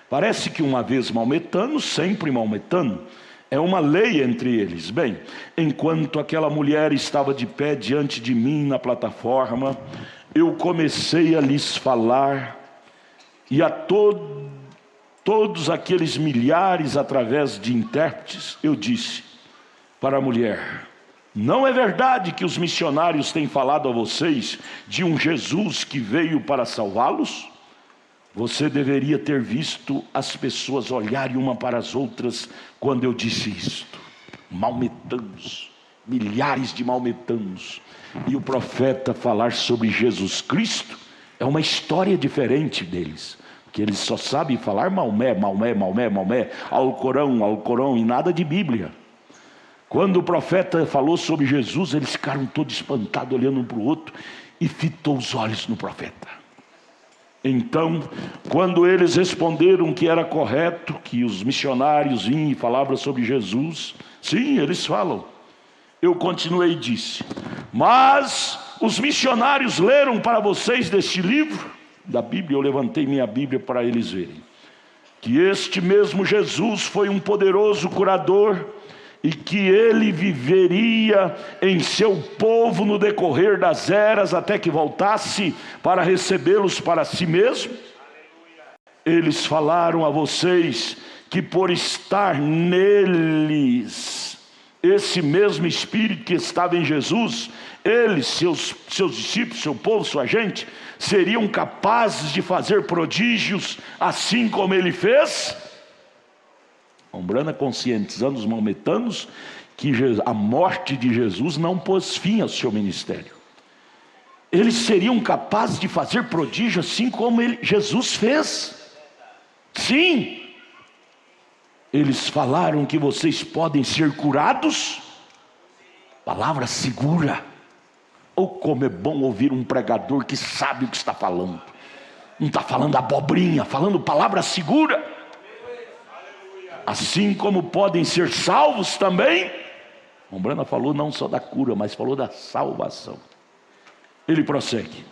Parece que uma vez maometano, sempre maometano. É uma lei entre eles. Bem, enquanto aquela mulher estava de pé diante de mim na plataforma, eu comecei a lhes falar, e a todos aqueles milhares através de intérpretes, eu disse para a mulher: não é verdade que os missionários têm falado a vocês de um Jesus que veio para salvá-los? Você deveria ter visto as pessoas olharem uma para as outras quando eu disse isto. Maometanos, milhares de maometanos, e o profeta falar sobre Jesus Cristo é uma história diferente deles, porque eles só sabem falar Maomé, Maomé, Maomé, Maomé, Alcorão, e nada de Bíblia. Quando o profeta falou sobre Jesus, eles ficaram todos espantados, olhando um para o outro, e fitou os olhos no profeta. Então, quando eles responderam que era correto, que os missionários vinham e falavam sobre Jesus, sim, eles falam. Eu continuei e disse: mas os missionários leram para vocês deste livro da Bíblia. Eu levantei minha Bíblia para eles verem que este mesmo Jesus foi um poderoso curador, e que ele viveria em seu povo no decorrer das eras, até que voltasse para recebê-los para si mesmo. Eles falaram a vocês que por estar neles esse mesmo Espírito que estava em Jesus, eles, seus discípulos, seu povo, sua gente, seriam capazes de fazer prodígios assim como ele fez. Umbrana conscientizando os maometanos que a morte de Jesus não pôs fim ao seu ministério. Eles seriam capazes de fazer prodígio assim como Jesus fez. Sim. Eles falaram que vocês podem ser curados. Palavra segura. Ou como é bom ouvir um pregador que sabe o que está falando. Não está falando abobrinha, falando palavra segura. Assim como podem ser salvos também. Umbrana falou não só da cura, mas falou da salvação. Ele prossegue: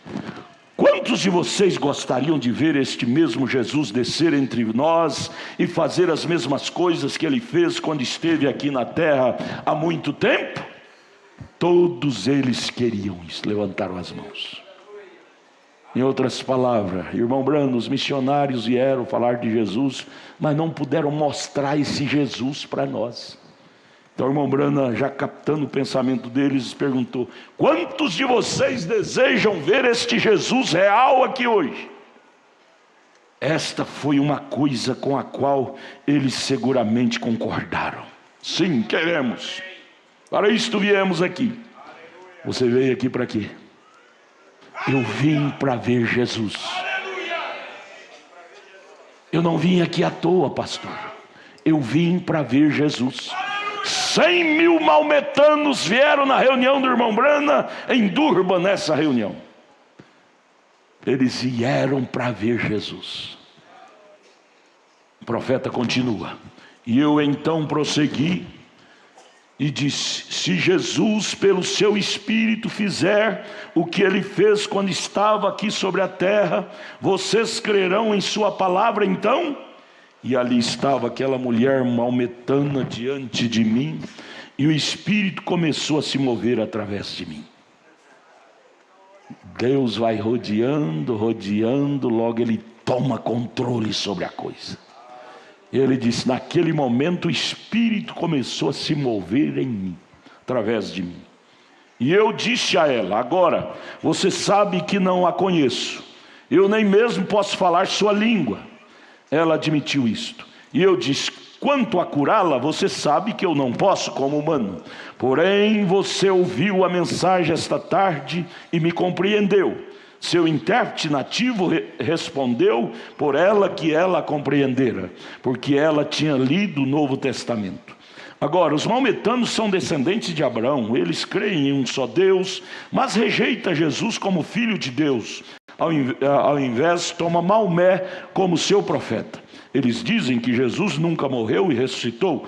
quantos de vocês gostariam de ver este mesmo Jesus descer entre nós e fazer as mesmas coisas que ele fez quando esteve aqui na terra há muito tempo? Todos eles queriam isso, levantaram as mãos. Em outras palavras, irmão Brano, os missionários vieram falar de Jesus, mas não puderam mostrar esse Jesus para nós. Então o irmão Brana, já captando o pensamento deles, perguntou: quantos de vocês desejam ver este Jesus real aqui hoje? Esta foi uma coisa com a qual eles seguramente concordaram. Sim, queremos. Para isto viemos aqui. Você veio aqui para quê? Eu vim para ver Jesus. Eu não vim aqui à toa, pastor. Eu vim para ver Jesus. 100.000 maometanos vieram na reunião do irmão Brana em Durban, nessa reunião. Eles vieram para ver Jesus. O profeta continua: e eu então prossegui e disse: se Jesus pelo seu Espírito fizer o que ele fez quando estava aqui sobre a terra, vocês crerão em sua palavra então? E ali estava aquela mulher maometana diante de mim, e o Espírito começou a se mover através de mim. Deus vai rodeando, logo ele toma controle sobre a coisa. Ele disse: naquele momento o Espírito começou a se mover em mim, através de mim. E eu disse a ela: agora, você sabe que não a conheço, eu nem mesmo posso falar sua língua. Ela admitiu isto. E eu disse: Quanto a curá-la, você sabe que eu não posso como humano. Porém, você ouviu a mensagem esta tarde e me compreendeu. Seu intérprete nativo respondeu por ela que ela compreendera, porque ela tinha lido o Novo Testamento. Agora, os maometanos são descendentes de Abraão. Eles creem em um só Deus, mas rejeitam Jesus como filho de Deus. Ao invés, toma Maomé como seu profeta. Eles dizem que Jesus nunca morreu e ressuscitou.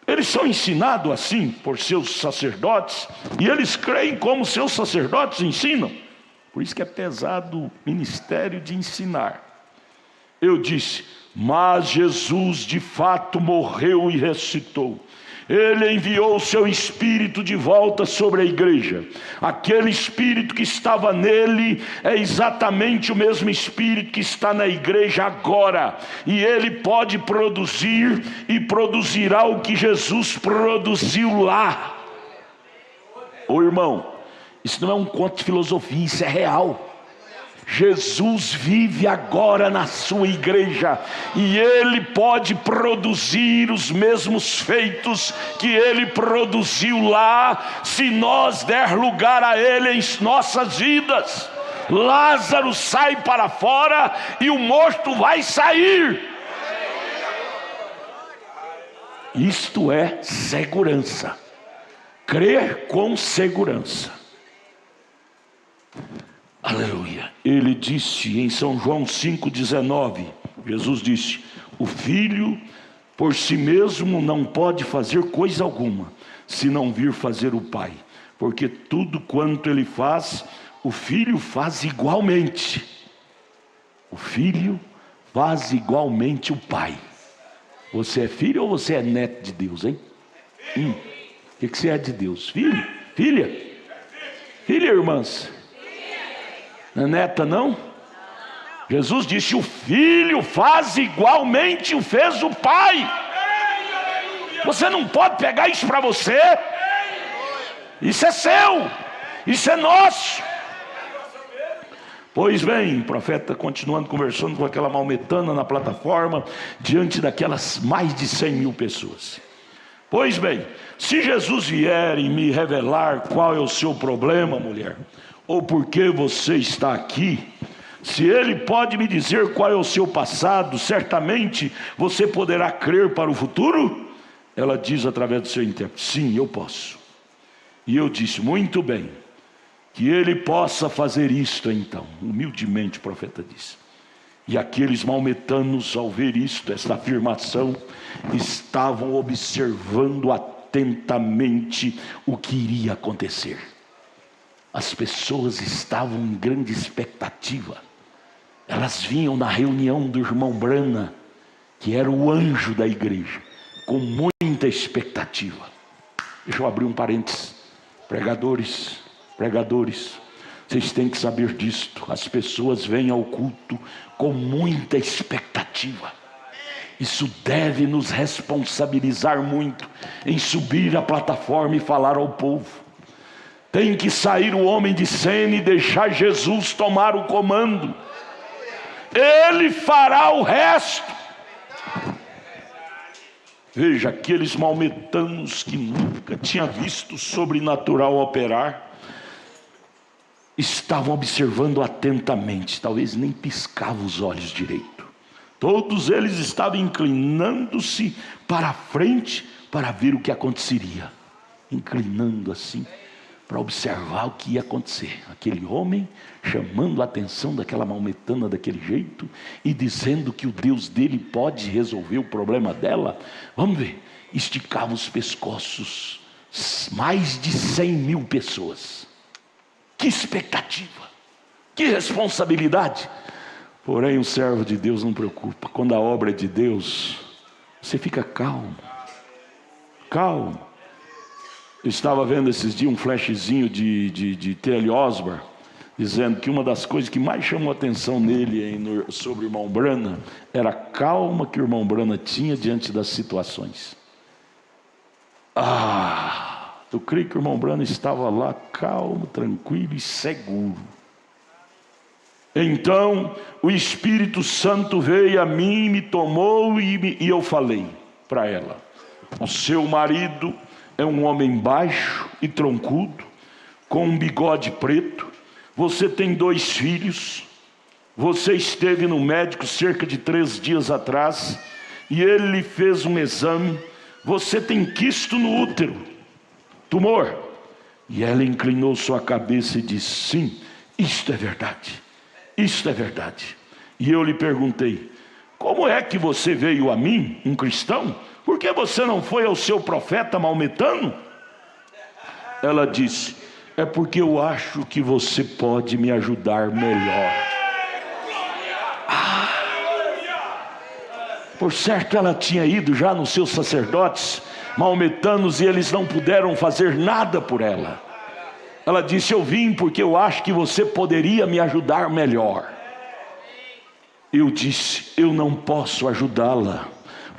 Eles são ensinados assim por seus sacerdotes, e eles creem como seus sacerdotes ensinam. Por isso que é pesado o ministério de ensinar. Eu disse, mas Jesus de fato morreu e ressuscitou. Ele enviou o seu Espírito de volta sobre a igreja. Aquele Espírito que estava nele é exatamente o mesmo Espírito que está na igreja agora. E ele pode produzir e produzirá o que Jesus produziu lá. Ô irmão, isso não é um conto de filosofia, isso é real. Jesus vive agora na sua igreja, e ele pode produzir os mesmos feitos que ele produziu lá, se nós der lugar a ele em nossas vidas. Lázaro sai para fora e o morto vai sair. Isto é segurança. Crer com segurança. Aleluia. Ele disse em São João 5,19, Jesus disse, o filho por si mesmo não pode fazer coisa alguma, se não vir fazer o pai, porque tudo quanto ele faz, o filho faz igualmente. O filho faz igualmente o pai. Você é filho ou você é neto de Deus, hein? O que você é de Deus? Filho? Filha? Filha, irmãs? Não é neta, não? Jesus disse, o filho faz igualmente o fez o pai. Você não pode pegar isso para você. Isso é seu. Isso é nosso. Pois bem, o profeta continuando conversando com aquela maometana na plataforma, diante daquelas mais de 100 mil pessoas. Pois bem, se Jesus vier e me revelar qual é o seu problema, mulher, ou por que você está aqui, se ele pode me dizer qual é o seu passado, certamente você poderá crer para o futuro? Ela diz através do seu intérprete, sim, eu posso. E eu disse, muito bem, que ele possa fazer isto então. Humildemente o profeta disse. E aqueles maometanos, ao ver isto, esta afirmação, estavam observando atentamente o que iria acontecer. As pessoas estavam em grande expectativa. Elas vinham na reunião do irmão Brana, que era o anjo da igreja, com muita expectativa. Deixa eu abrir um parênteses. Pregadores, vocês têm que saber disto. As pessoas vêm ao culto com muita expectativa. Isso deve nos responsabilizar muito em subir à plataforma e falar ao povo. Tem que sair o homem de cena e deixar Jesus tomar o comando. Ele fará o resto. Veja, aqueles maometanos que nunca tinham visto o sobrenatural operar, estavam observando atentamente, talvez nem piscavam os olhos direito. Todos eles estavam inclinando-se para a frente para ver o que aconteceria. Inclinando assim, para observar o que ia acontecer. Aquele homem chamando a atenção daquela maometana daquele jeito e dizendo que o Deus dele pode resolver o problema dela. Vamos ver, esticava os pescoços, mais de 100 mil pessoas. Que expectativa, que responsabilidade. Porém o servo de Deus não preocupa. Quando a obra é de Deus, você fica calmo. Eu estava vendo esses dias um flashzinho de T.L. Osborne, dizendo que uma das coisas que mais chamou a atenção nele sobre o irmão Brana era a calma que o irmão Brana tinha diante das situações. Eu creio que o irmão Brana estava lá calmo, tranquilo e seguro. Então o Espírito Santo veio a mim, me tomou e eu falei. para ela: o seu marido é um homem baixo e troncudo, com um bigode preto. Você tem 2 filhos. Você esteve no médico cerca de 3 dias atrás e ele lhe fez um exame. Você tem quisto no útero, tumor. E ela inclinou sua cabeça e disse: sim, isto é verdade, isto é verdade. E eu lhe perguntei: como é que você veio a mim, um cristão? Por que você não foi ao seu profeta maometano? Ela disse: é porque eu acho que você pode me ajudar melhor. Por certo, ela tinha ido já nos seus sacerdotes maometanos e eles não puderam fazer nada por ela. Ela disse: eu vim porque eu acho que você poderia me ajudar melhor. Eu disse: eu não posso ajudá-la,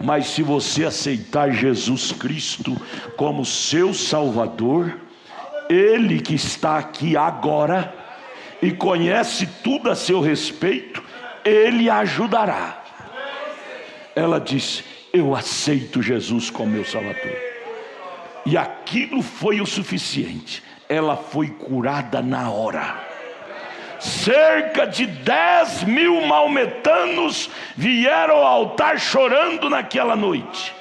mas se você aceitar Jesus Cristo como seu Salvador, Ele que está aqui agora e conhece tudo a seu respeito, Ele a ajudará. Ela disse: eu aceito Jesus como meu Salvador. E aquilo foi o suficiente. Ela foi curada na hora. Cerca de 10.000 maometanos vieram ao altar chorando naquela noite,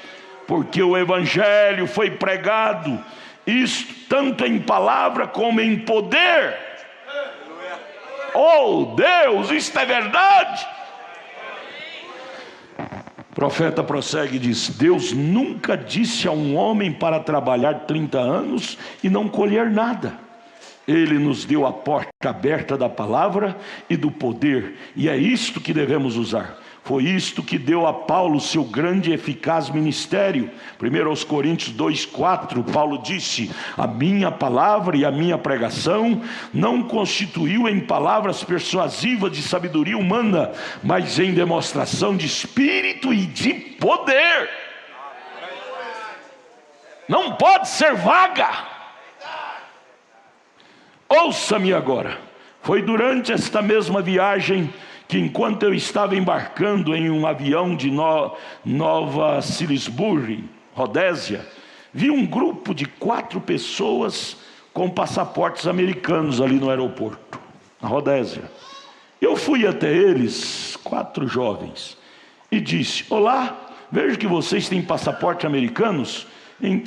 porque o evangelho foi pregado, isto tanto em palavra como em poder. Oh Deus, isto é verdade. O profeta prossegue e diz: Deus nunca disse a um homem para trabalhar 30 anos e não colher nada. Ele nos deu a porta aberta da palavra e do poder, e é isto que devemos usar. Foi isto que deu a Paulo seu grande e eficaz ministério. 1 Coríntios 2,4, Paulo disse: a minha palavra e a minha pregação não constituiu em palavras persuasivas de sabedoria humana, mas em demonstração de espírito e de poder. Não pode ser vaga. Ouça-me agora. Foi durante esta mesma viagem que, enquanto eu estava embarcando em um avião de Nova Salisbury, Rodésia, vi um grupo de 4 pessoas com passaportes americanos ali no aeroporto, na Rodésia. Eu fui até eles, 4 jovens, e disse: olá, vejo que vocês têm passaportes americanos,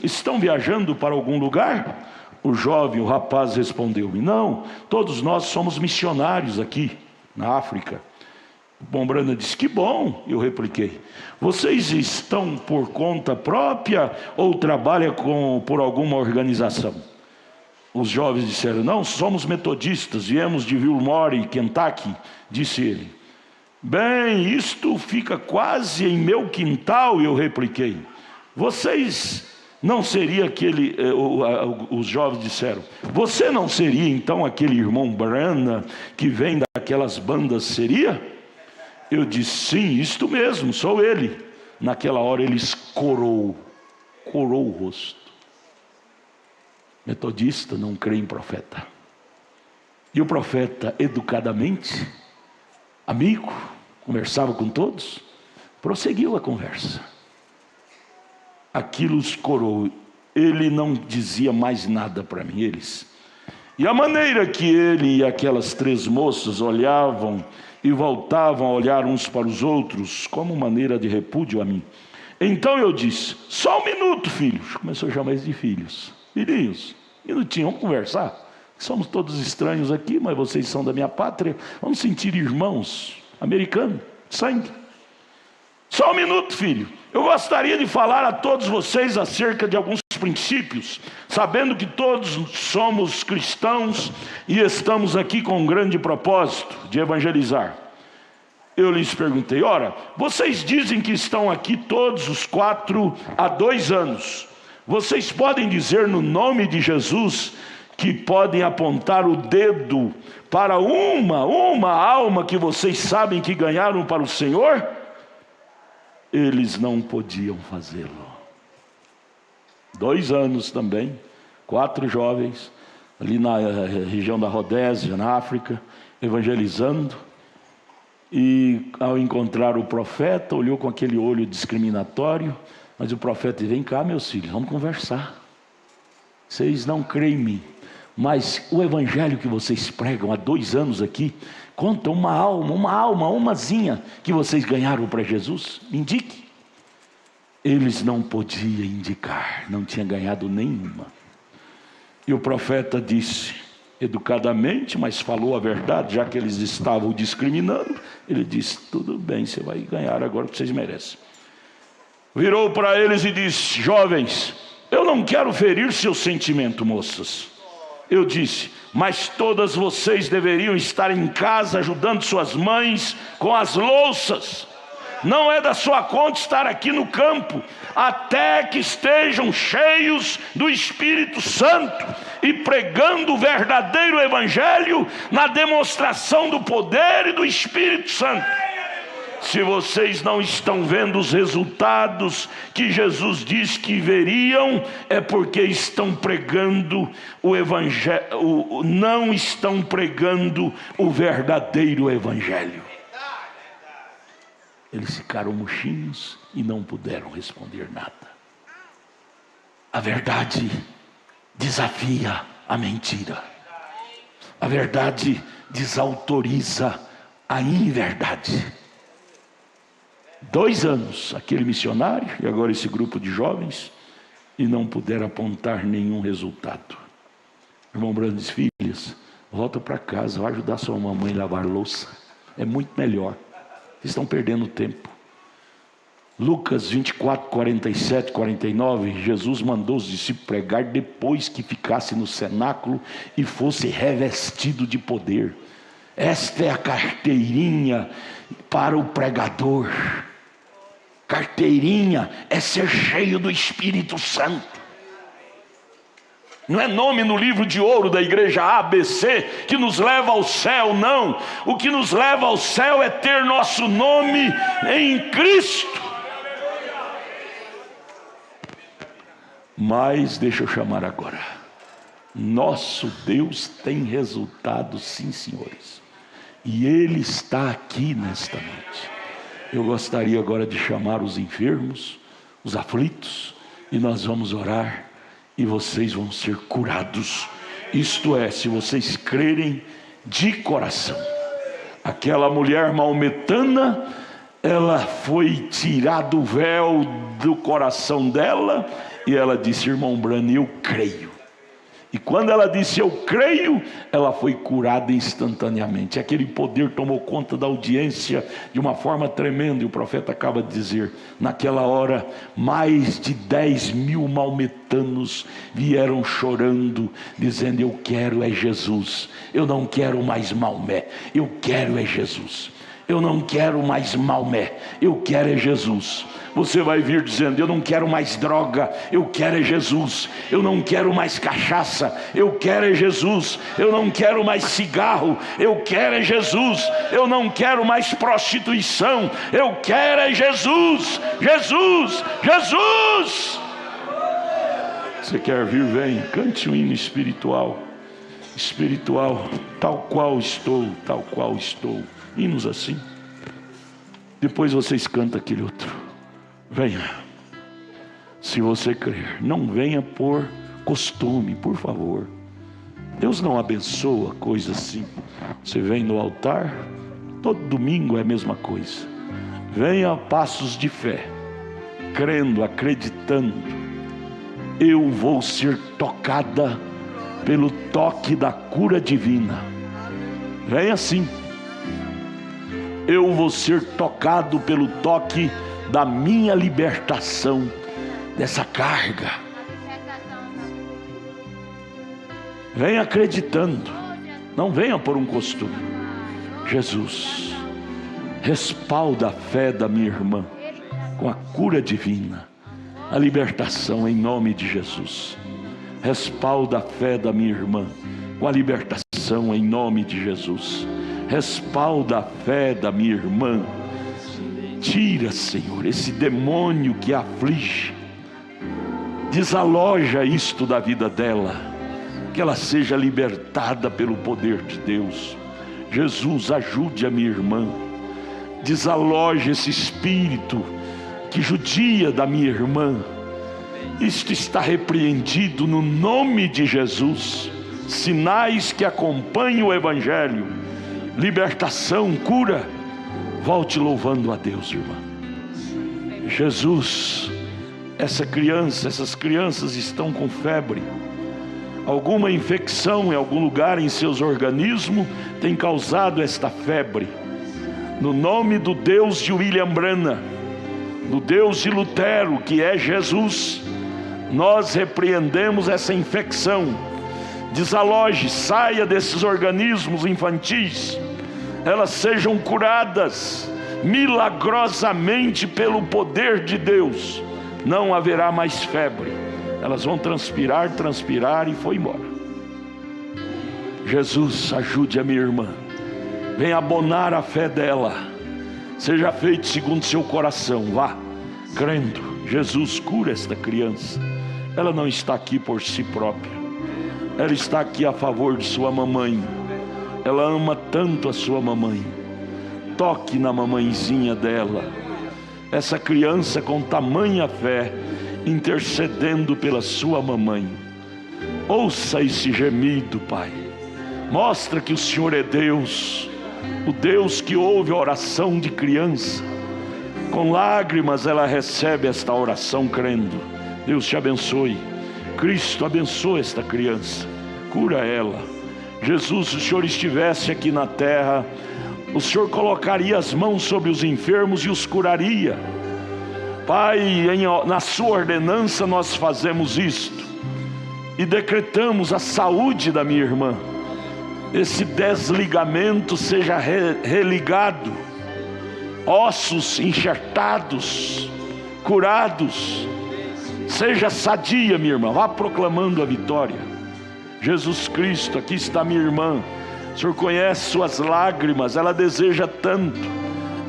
estão viajando para algum lugar? O jovem, o rapaz, respondeu-me: não, todos nós somos missionários aqui na África. O Bombrana disse: que bom. Eu repliquei: vocês estão por conta própria ou trabalham por alguma organização? Os jovens disseram: não, somos metodistas, viemos de Wilmore, Kentucky. Disse ele: bem, isto fica quase em meu quintal. Eu repliquei: vocês não seria aquele... Os jovens disseram: você não seria então aquele irmão Brana que vem daquelas bandas, seria? Eu disse: sim, isto mesmo, sou ele. Naquela hora ele escorou o rosto. Metodista não crê em profeta. E o profeta, educadamente, amigo, conversava com todos, prosseguiu a conversa. Aquilo escorou. Ele não dizia mais nada para mim, eles. E a maneira que ele e aquelas 3 moças olhavam e voltavam a olhar uns para os outros, como maneira de repúdio a mim. Então eu disse: só um minuto, filhos. Começou a chamar eles de filhos. Filhinhos, minutinho, vamos conversar. Somos todos estranhos aqui, mas vocês são da minha pátria. Vamos sentir irmãos americanos, sangue. Só um minuto, filho. Eu gostaria de falar a todos vocês acerca de alguns princípios, sabendo que todos somos cristãos e estamos aqui com um grande propósito de evangelizar. Eu lhes perguntei: ora, vocês dizem que estão aqui todos os 4 há 2 anos. Vocês podem dizer no nome de Jesus que podem apontar o dedo para uma alma que vocês sabem que ganharam para o Senhor? Eles não podiam fazê-lo. 2 anos também, 4 jovens, ali na região da Rodésia, na África, evangelizando. E ao encontrar o profeta, olhou com aquele olho discriminatório, Mas o profeta diz: vem cá, meus filhos, vamos conversar. Vocês não creem em mim, mas o evangelho que vocês pregam há 2 anos aqui, conta umazinha que vocês ganharam para Jesus. Me indique. Eles não podiam indicar, não tinha ganhado nenhuma. E o profeta disse, educadamente, mas falou a verdade, já que eles estavam discriminando, ele disse: tudo bem, você vai ganhar agora o que vocês merecem. Virou para eles e disse: jovens, eu não quero ferir seu sentimento, moças. Eu disse: mas todas vocês deveriam estar em casa ajudando suas mães com as louças. Não é da sua conta estar aqui no campo, até que estejam cheios do Espírito Santo e pregando o verdadeiro evangelho na demonstração do poder e do Espírito Santo. Se vocês não estão vendo os resultados que Jesus disse que veriam, é porque estão pregando o evangelho, não estão pregando o verdadeiro evangelho. Eles ficaram murchinhos e não puderam responder nada. A verdade desafia a mentira. A verdade desautoriza a inverdade. 2 anos, aquele missionário e agora esse grupo de jovens, e não puderam apontar nenhum resultado. Irmão Brandes, filhas, volta para casa, vai ajudar sua mamãe a lavar louça. É muito melhor. Vocês estão perdendo tempo. Lucas 24, 47, 49, Jesus mandou os discípulos pregar depois que ficasse no cenáculo e fosse revestido de poder. Esta é a carteirinha para o pregador. Carteirinha é ser cheio do Espírito Santo. Não é nome no livro de ouro da igreja ABC que nos leva ao céu, não. O que nos leva ao céu é ter nosso nome em Cristo. Mas deixa eu chamar agora. Nosso Deus tem resultados, sim, senhores. E Ele está aqui nesta noite. Eu gostaria agora de chamar os enfermos, os aflitos, e nós vamos orar. E vocês vão ser curados. Isto é, se vocês crerem de coração. Aquela mulher maometana, ela foi tirado o véu do coração dela, e ela disse: irmão Brani, eu creio. E quando ela disse eu creio, ela foi curada instantaneamente. Aquele poder tomou conta da audiência de uma forma tremenda. E o profeta acaba de dizer: naquela hora mais de 10.000 maometanos vieram chorando, dizendo: eu quero é Jesus, eu não quero mais Maomé, eu quero é Jesus. Eu não quero mais Maomé, eu quero é Jesus. Você vai vir dizendo: eu não quero mais droga, eu quero é Jesus. Eu não quero mais cachaça, eu quero é Jesus. Eu não quero mais cigarro, eu quero é Jesus. Eu não quero mais prostituição, eu quero é Jesus. Jesus, Jesus. Você quer vir? Vem, cante um hino espiritual. Espiritual, tal qual estou, tal qual estou. Hinos assim. Depois vocês cantam aquele outro. Venha, se você crer. Não venha por costume, por favor. Deus não abençoa coisa assim. Você vem no altar, todo domingo é a mesma coisa. Venha a passos de fé, crendo, acreditando. Eu vou ser tocada pelo toque da cura divina. Venha assim. Eu vou ser tocado pelo toque da minha libertação dessa carga. Venha acreditando, não venha por um costume. Jesus, respalda a fé da minha irmã com a cura divina, a libertação em nome de Jesus. Respalda a fé da minha irmã com a libertação em nome de Jesus. Respalda a fé da minha irmã. Tira, Senhor, esse demônio que a aflige. Desaloja isto da vida dela, que ela seja libertada pelo poder de Deus. Jesus, ajude a minha irmã. Desaloje esse espírito que judia da minha irmã, isto está repreendido no nome de Jesus. Sinais que acompanham o Evangelho, libertação, cura. Volte louvando a Deus, irmã. Jesus, essas crianças estão com febre. Alguma infecção em algum lugar em seus organismos tem causado esta febre. No nome do Deus de William Branham, do Deus de Lutero, que é Jesus, nós repreendemos essa infecção. Desaloje, saia desses organismos infantis, elas sejam curadas milagrosamente pelo poder de Deus. Não haverá mais febre, elas vão transpirar e foi embora. Jesus, ajude a minha irmã, venha abonar a fé dela, seja feito segundo seu coração. Vá crendo. Jesus, cura esta criança. Ela não está aqui por si própria, ela está aqui a favor de sua mamãe. Ela ama tanto a sua mamãe. Toque na mamãezinha dela, essa criança com tamanha fé, intercedendo pela sua mamãe. Ouça esse gemido, Pai. Mostra que o Senhor é Deus, o Deus que ouve a oração de criança. Com lágrimas ela recebe esta oração crendo. Deus te abençoe. Cristo abençoe esta criança, cura ela. Jesus, se o Senhor estivesse aqui na terra, o Senhor colocaria as mãos sobre os enfermos e os curaria. Pai, na sua ordenança nós fazemos isto e decretamos a saúde da minha irmã. Esse desligamento seja religado, ossos enxertados, curados. Seja sadia, minha irmã. Vá proclamando a vitória. Jesus Cristo, aqui está minha irmã. O Senhor conhece suas lágrimas. Ela deseja tanto.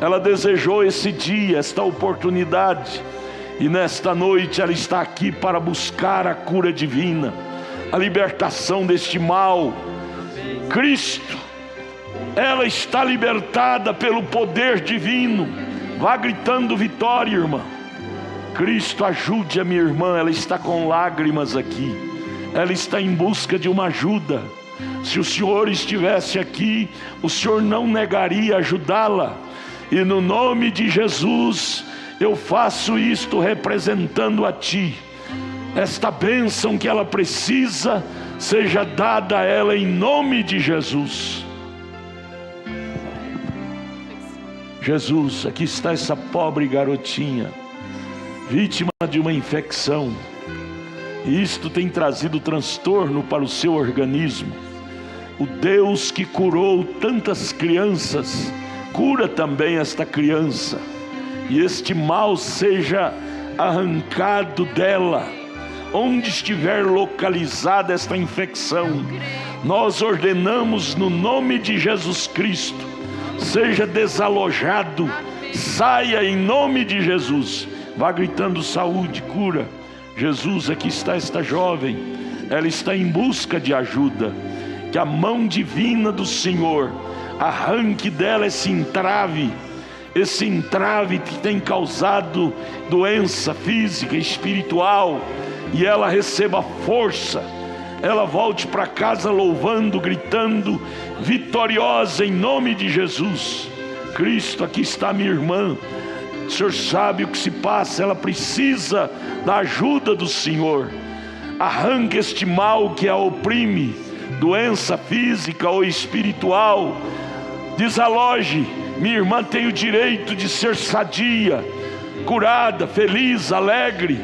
Ela desejou esse dia, esta oportunidade. E nesta noite ela está aqui para buscar a cura divina, a libertação deste mal. Cristo, ela está libertada pelo poder divino. Vá gritando vitória, irmã. Cristo, ajude a minha irmã. Ela está com lágrimas aqui, ela está em busca de uma ajuda. Se o Senhor estivesse aqui, o Senhor não negaria ajudá-la. E no nome de Jesus eu faço isto representando a Ti. Esta bênção que ela precisa seja dada a ela em nome de Jesus. Jesus, aqui está essa pobre garotinha, vítima de uma infecção, e isto tem trazido transtorno para o seu organismo. O Deus que curou tantas crianças, cura também esta criança, e este mal seja arrancado dela. Onde estiver localizada esta infecção, nós ordenamos no nome de Jesus Cristo, seja desalojado, saia em nome de Jesus. Vá gritando saúde, cura. Jesus, aqui está esta jovem, ela está em busca de ajuda. Que a mão divina do Senhor arranque dela esse entrave que tem causado doença física, espiritual, e ela receba força. Ela volte para casa louvando, gritando, vitoriosa em nome de Jesus. Cristo, aqui está minha irmã. O Senhor sabe o que se passa, ela precisa da ajuda do Senhor. Arranque este mal que a oprime, doença física ou espiritual. Desaloje. Minha irmã tem o direito de ser sadia, curada, feliz, alegre.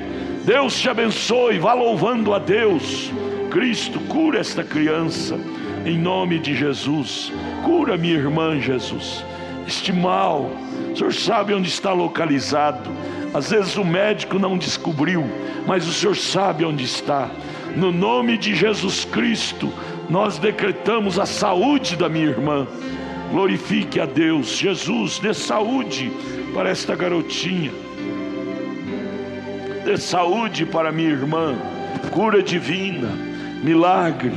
Deus te abençoe. Vá louvando a Deus. Cristo, cura esta criança em nome de Jesus. Cura minha irmã, Jesus. Este mal, o Senhor sabe onde está localizado. Às vezes o médico não descobriu, mas o Senhor sabe onde está. No nome de Jesus Cristo, nós decretamos a saúde da minha irmã. Glorifique a Deus. Jesus, dê saúde para esta garotinha. Dê saúde para minha irmã. Cura divina, milagre,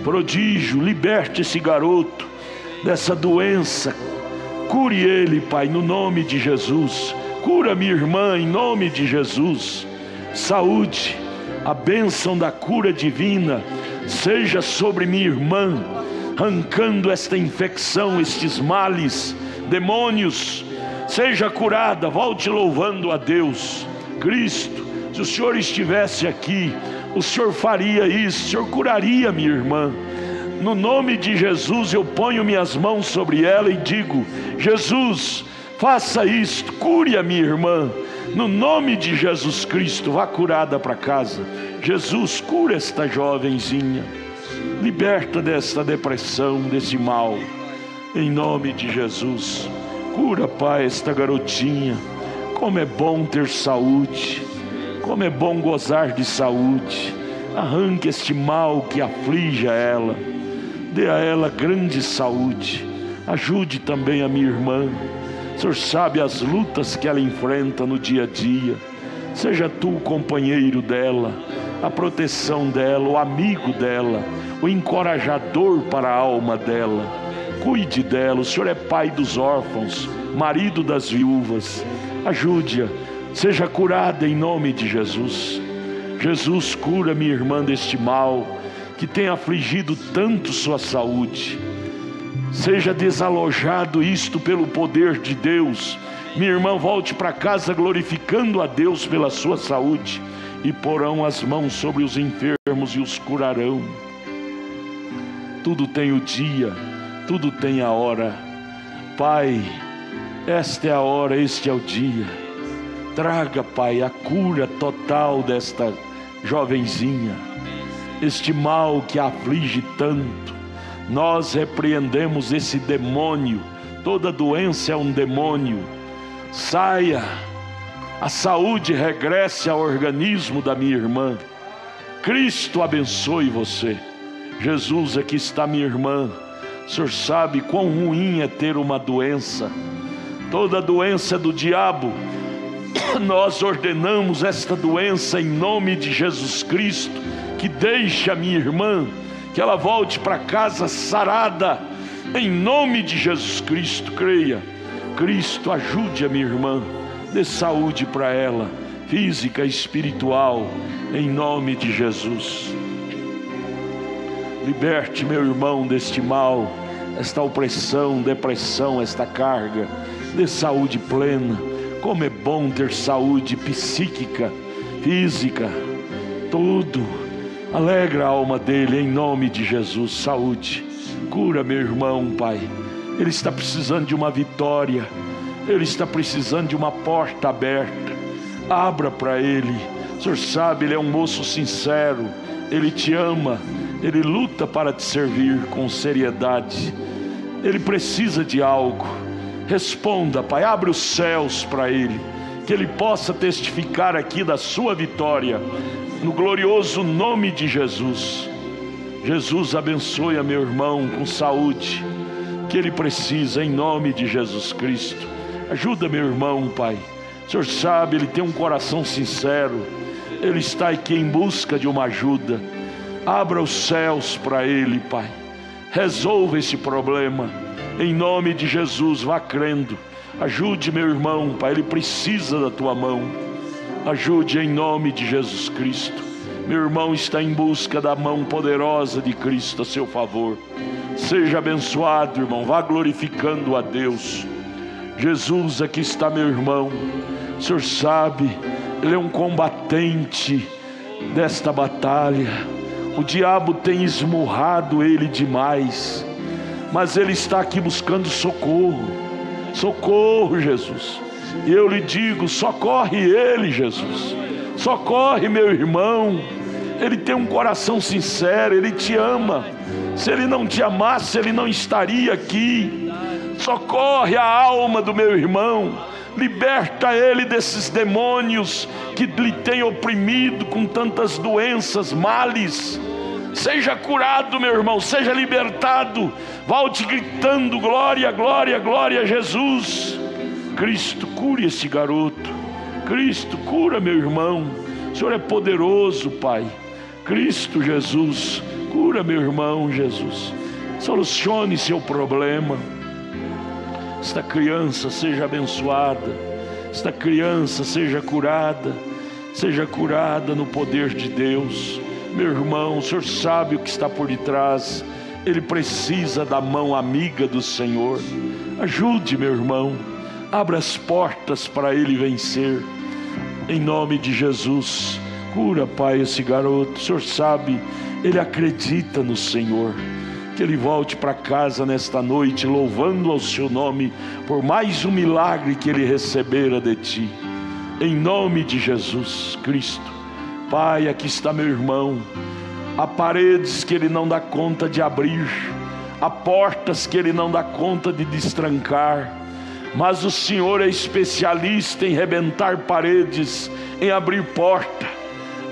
prodígio. Liberte esse garoto dessa doença. Cure ele, Pai, no nome de Jesus. Cura minha irmã em nome de Jesus. Saúde, a bênção da cura divina seja sobre minha irmã, arrancando esta infecção, estes males, demônios. Seja curada, volte louvando a Deus. Cristo, se o Senhor estivesse aqui, o Senhor faria isso, o Senhor curaria minha irmã. No nome de Jesus eu ponho minhas mãos sobre ela e digo: Jesus, faça isto, cure a minha irmã. No nome de Jesus Cristo, vá curada para casa. Jesus, cura esta jovenzinha, liberta desta depressão, desse mal, em nome de Jesus. Cura, Pai, esta garotinha. Como é bom ter saúde, como é bom gozar de saúde. Arranque este mal que aflige a ela, dê a ela grande saúde. Ajude também a minha irmã. O Senhor sabe as lutas que ela enfrenta no dia a dia. Seja Tu o companheiro dela, a proteção dela, o amigo dela, o encorajador para a alma dela. Cuide dela. O Senhor é pai dos órfãos, marido das viúvas. Ajude-a, seja curada em nome de Jesus. Jesus, cura minha irmã deste mal que tem afligido tanto sua saúde. Seja desalojado isto pelo poder de Deus. Minha irmã volte para casa glorificando a Deus pela sua saúde, e porão as mãos sobre os enfermos e os curarão. Tudo tem o dia, tudo tem a hora. Pai, esta é a hora, este é o dia. Traga, Pai, a cura total desta jovenzinha, este mal que a aflige tanto. Nós repreendemos esse demônio. Toda doença é um demônio. Saia, a saúde regresse ao organismo da minha irmã. Cristo abençoe você. Jesus, aqui está minha irmã. O Senhor sabe quão ruim é ter uma doença. Toda doença é do diabo. Nós ordenamos esta doença em nome de Jesus Cristo, que deixe a minha irmã, que ela volte para casa sarada, em nome de Jesus Cristo. Creia. Cristo, ajude a minha irmã, dê saúde para ela, física e espiritual, em nome de Jesus. Liberte meu irmão deste mal, esta opressão, depressão, esta carga. Dê saúde plena. Como é bom ter saúde psíquica, física, tudo. Alegra a alma dele em nome de Jesus. Saúde. Cura meu irmão, Pai. Ele está precisando de uma vitória. Ele está precisando de uma porta aberta. Abra para ele. O Senhor sabe, ele é um moço sincero. Ele te ama. Ele luta para te servir com seriedade. Ele precisa de algo. Responda, Pai. Abre os céus para ele, que ele possa testificar aqui da sua vitória, no glorioso nome de Jesus. Jesus, abençoe a meu irmão com saúde que ele precisa, em nome de Jesus Cristo. Ajuda meu irmão, Pai. O Senhor sabe, ele tem um coração sincero. Ele está aqui em busca de uma ajuda. Abra os céus para ele, Pai. Resolva esse problema em nome de Jesus. Vá crendo. Ajude meu irmão, Pai. Ele precisa da tua mão. Ajude em nome de Jesus Cristo. Meu irmão está em busca da mão poderosa de Cristo a seu favor. Seja abençoado, irmão. Vá glorificando a Deus. Jesus, aqui está meu irmão. O Senhor sabe, ele é um combatente desta batalha. O diabo tem esmurrado ele demais, mas ele está aqui buscando socorro. Socorro, Jesus. E eu lhe digo, socorre ele, Jesus. Socorre meu irmão. Ele tem um coração sincero, ele te ama. Se ele não te amasse, ele não estaria aqui. Socorre a alma do meu irmão. Liberta ele desses demônios que lhe têm oprimido com tantas doenças, males. Seja curado, meu irmão, seja libertado. Volte gritando: glória, glória, glória a Jesus. Cristo, cure esse garoto. Cristo, cura meu irmão. O Senhor é poderoso, Pai. Cristo Jesus, cura meu irmão, Jesus. Solucione seu problema. Esta criança seja abençoada esta criança seja curada no poder de Deus. Meu irmão, o Senhor sabe o que está por detrás. Ele precisa da mão amiga do Senhor. Ajude, meu irmão, abra as portas para ele vencer, em nome de Jesus. Cura, Pai, esse garoto. O Senhor sabe, ele acredita no Senhor. Que ele volte para casa nesta noite, louvando ao seu nome, por mais um milagre que ele recebera de Ti, em nome de Jesus Cristo. Pai, aqui está meu irmão. Há paredes que ele não dá conta de abrir, há portas que ele não dá conta de destrancar, mas o Senhor é especialista em rebentar paredes, em abrir porta.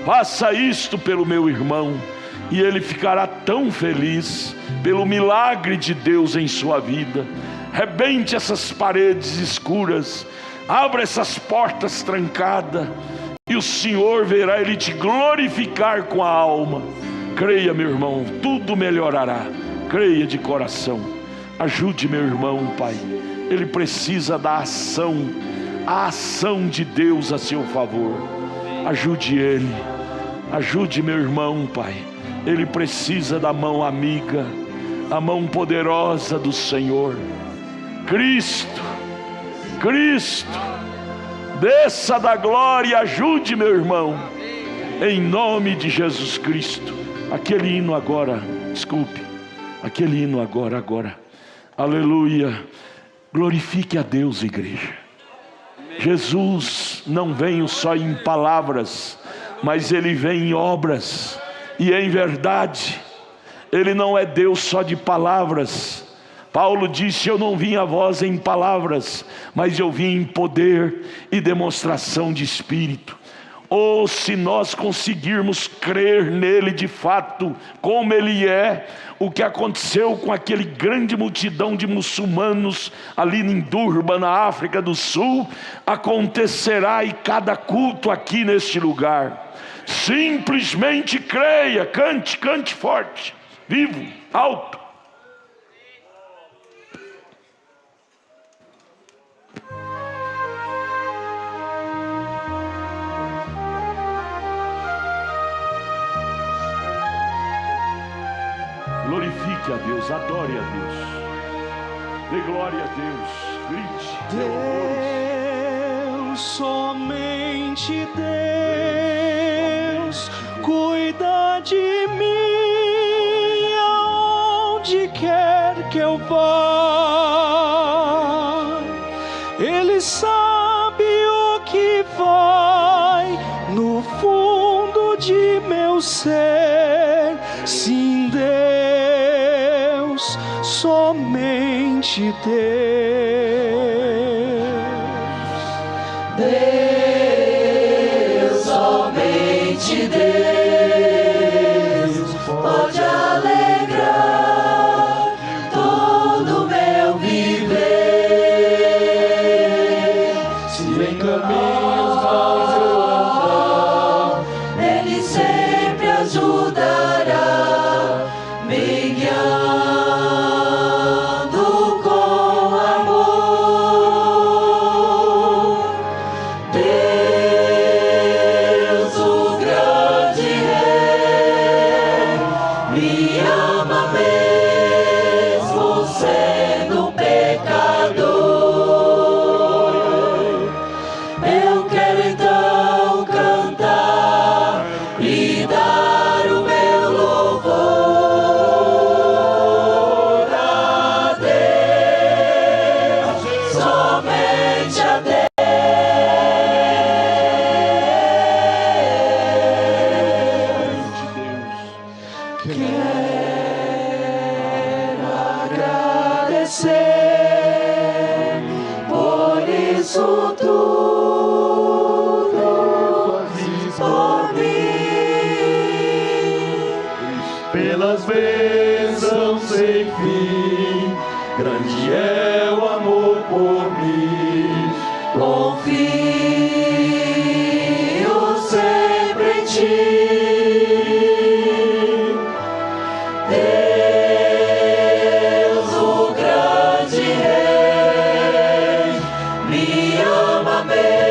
Faça isto pelo meu irmão, e ele ficará tão feliz pelo milagre de Deus em sua vida. Rebente essas paredes escuras, abra essas portas trancadas, e o Senhor verá ele te glorificar com a alma. Creia, meu irmão, tudo melhorará. Creia de coração. Ajude meu irmão, Pai. Ele precisa da ação, a ação de Deus a seu favor. Ajude ele. Ajude meu irmão, Pai. Ele precisa da mão amiga, a mão poderosa do Senhor. Cristo, desça da glória, ajude meu irmão, em nome de Jesus Cristo. Aquele hino agora, aquele hino agora, aleluia. Glorifique a Deus, igreja. Jesus não veio só em palavras, mas Ele vem em obras e em verdade. Ele não é Deus só de palavras. Paulo disse: eu não vim a vós em palavras, mas eu vim em poder e demonstração de Espírito. Ou se nós conseguirmos crer nele de fato, como ele é, o que aconteceu com aquele grande multidão de muçulmanos ali em Durban, na África do Sul, acontecerá em cada culto aqui neste lugar. Simplesmente creia, cante forte, vivo, alto. Glorifique a Deus, adore a Deus, dê glória a Deus, grite. Deus, somente Deus, cuida de mim aonde quer que eu vá. Ele sabe o que vai no fundo de meu ser. Sim, Deus, somente Deus, somente Deus, pode alegrar todo o meu viver. Se em caminhos maus eu andar, Ele sempre ajudará, me guiando com amor. Deus, o grande Rei, me ama mesmo sendo pecador. Eu quero então cantar e dar o meu louvor a Deus, somente a Deus. Quero agradecer por isso tudo fazes por mim, pelas bênçãos sem fim, grande é o amor por mim. confio sempre em Ti. Deus, o grande Rei, me ama mesmo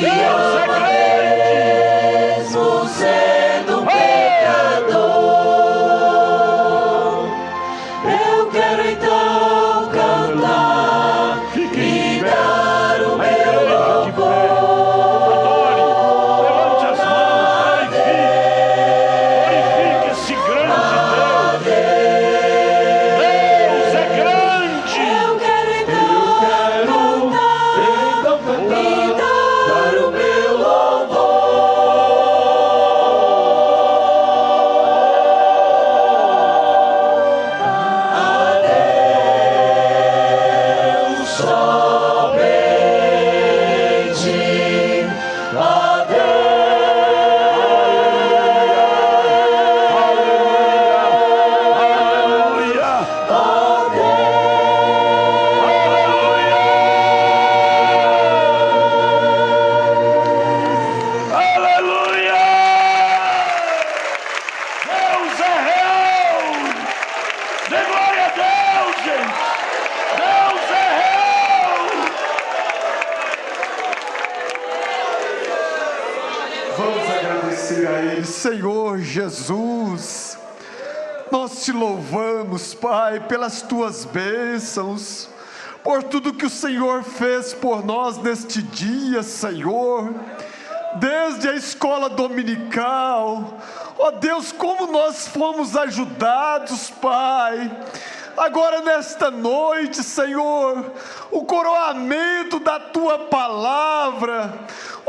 Deus é grande. mesmo sendo um pecador. Eu quero então cantar e dar o meu louvor. Adore, levante as mãos, glorifique esse grande Deus. Deus é grande. Eu quero então cantar e dar o meu louvor. A Deus somente, a Aleluia. Aleluia! Deus é real! Dê glória a Deus, gente! Deus é real! Vamos agradecer a Ele. Senhor Jesus, nós te louvamos, Pai, pelas tuas bênçãos, por tudo que o Senhor fez por nós neste dia, Senhor. Desde a escola dominical, ó Deus, como nós fomos ajudados, Pai. Agora nesta noite, Senhor, o coroamento da tua palavra.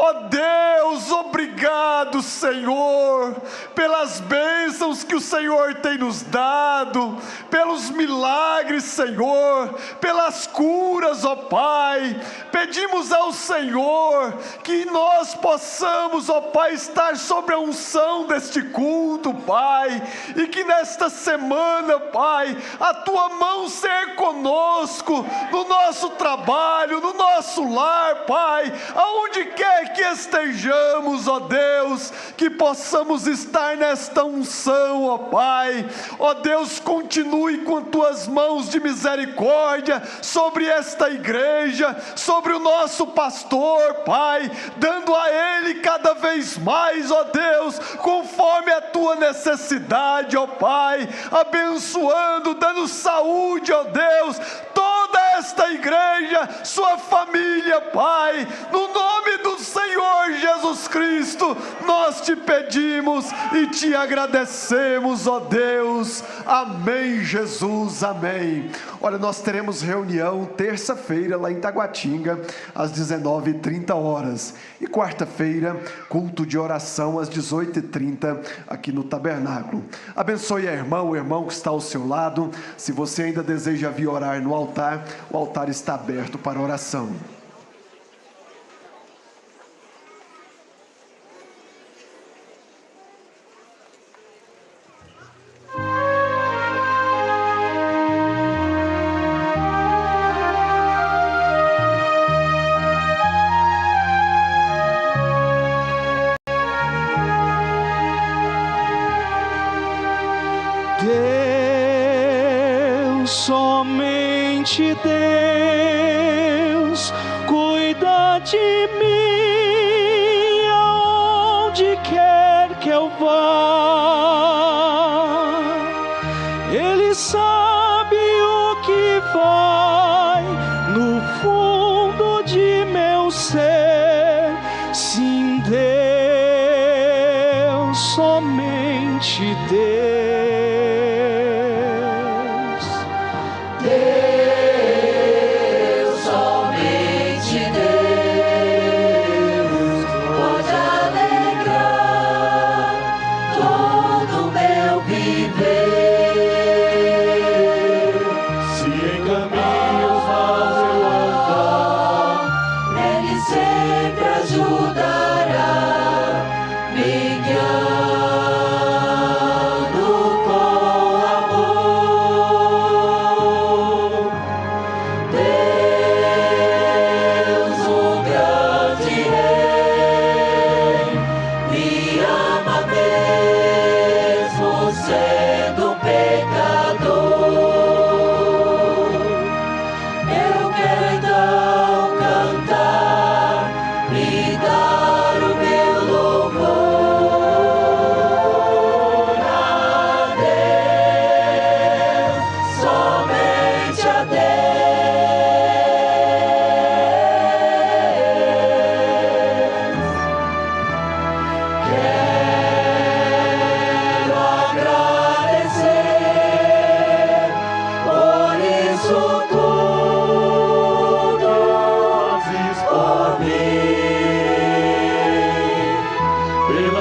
Ó Deus, obrigado, Senhor, pelas bênçãos que o Senhor tem nos dado, pelos milagres, Senhor, pelas curas, ó Pai. Pedimos ao Senhor que nós possamos, ó Pai, estar sobre a unção deste culto, Pai, e que nesta semana, Pai, a tua mão ser conosco, no nosso trabalho, no nosso lar, Pai, aonde quer que estejamos, ó Deus, que possamos estar nesta unção, ó Pai. Ó Deus, continue com tuas mãos de misericórdia sobre esta igreja, sobre o nosso pastor, Pai, dando a ele cada vez mais, ó Deus, conforme a tua necessidade, ó Pai, abençoando, dando saúde, ó Deus, toda esta igreja, sua família, Pai, no nome do Senhor Jesus Cristo, nós te pedimos e te agradecemos, ó Deus. Amém, Jesus, amém. Olha, nós teremos reunião terça-feira lá em Taguatinga, às 19h30, e quarta-feira, culto de oração às 18h30, aqui no tabernáculo. Abençoe a irmã, o irmão que está ao seu lado. Se você ainda deseja vir orar no altar, o altar está aberto para oração. Deus, somente Deus, cuida de mim aonde quer que eu vá. Ele sabe o que vai no fundo de meu ser. Sim, Deus, somente Deus. Deus, somente Deus, pode alegrar todo o meu viver. Se em caminhos maus eu andar, Ele sempre ajudará, me guiando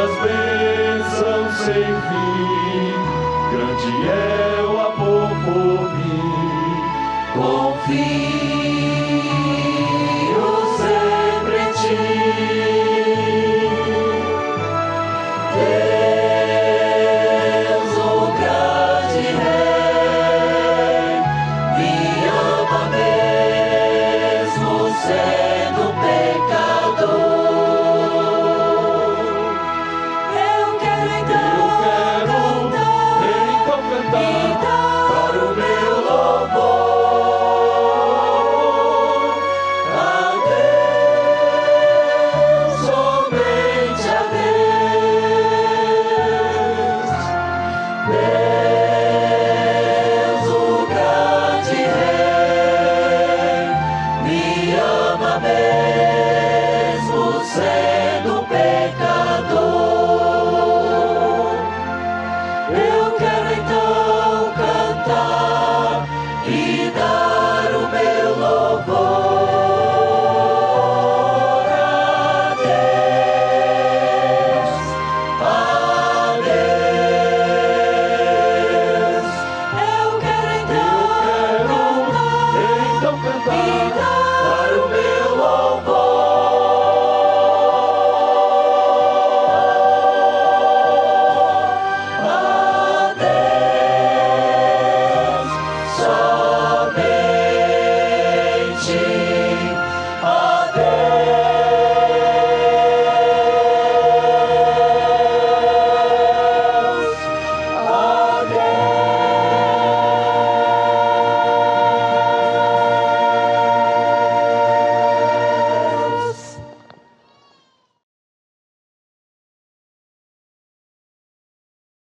tuas bênçãos sem fim, grande é o amor por mim. Confio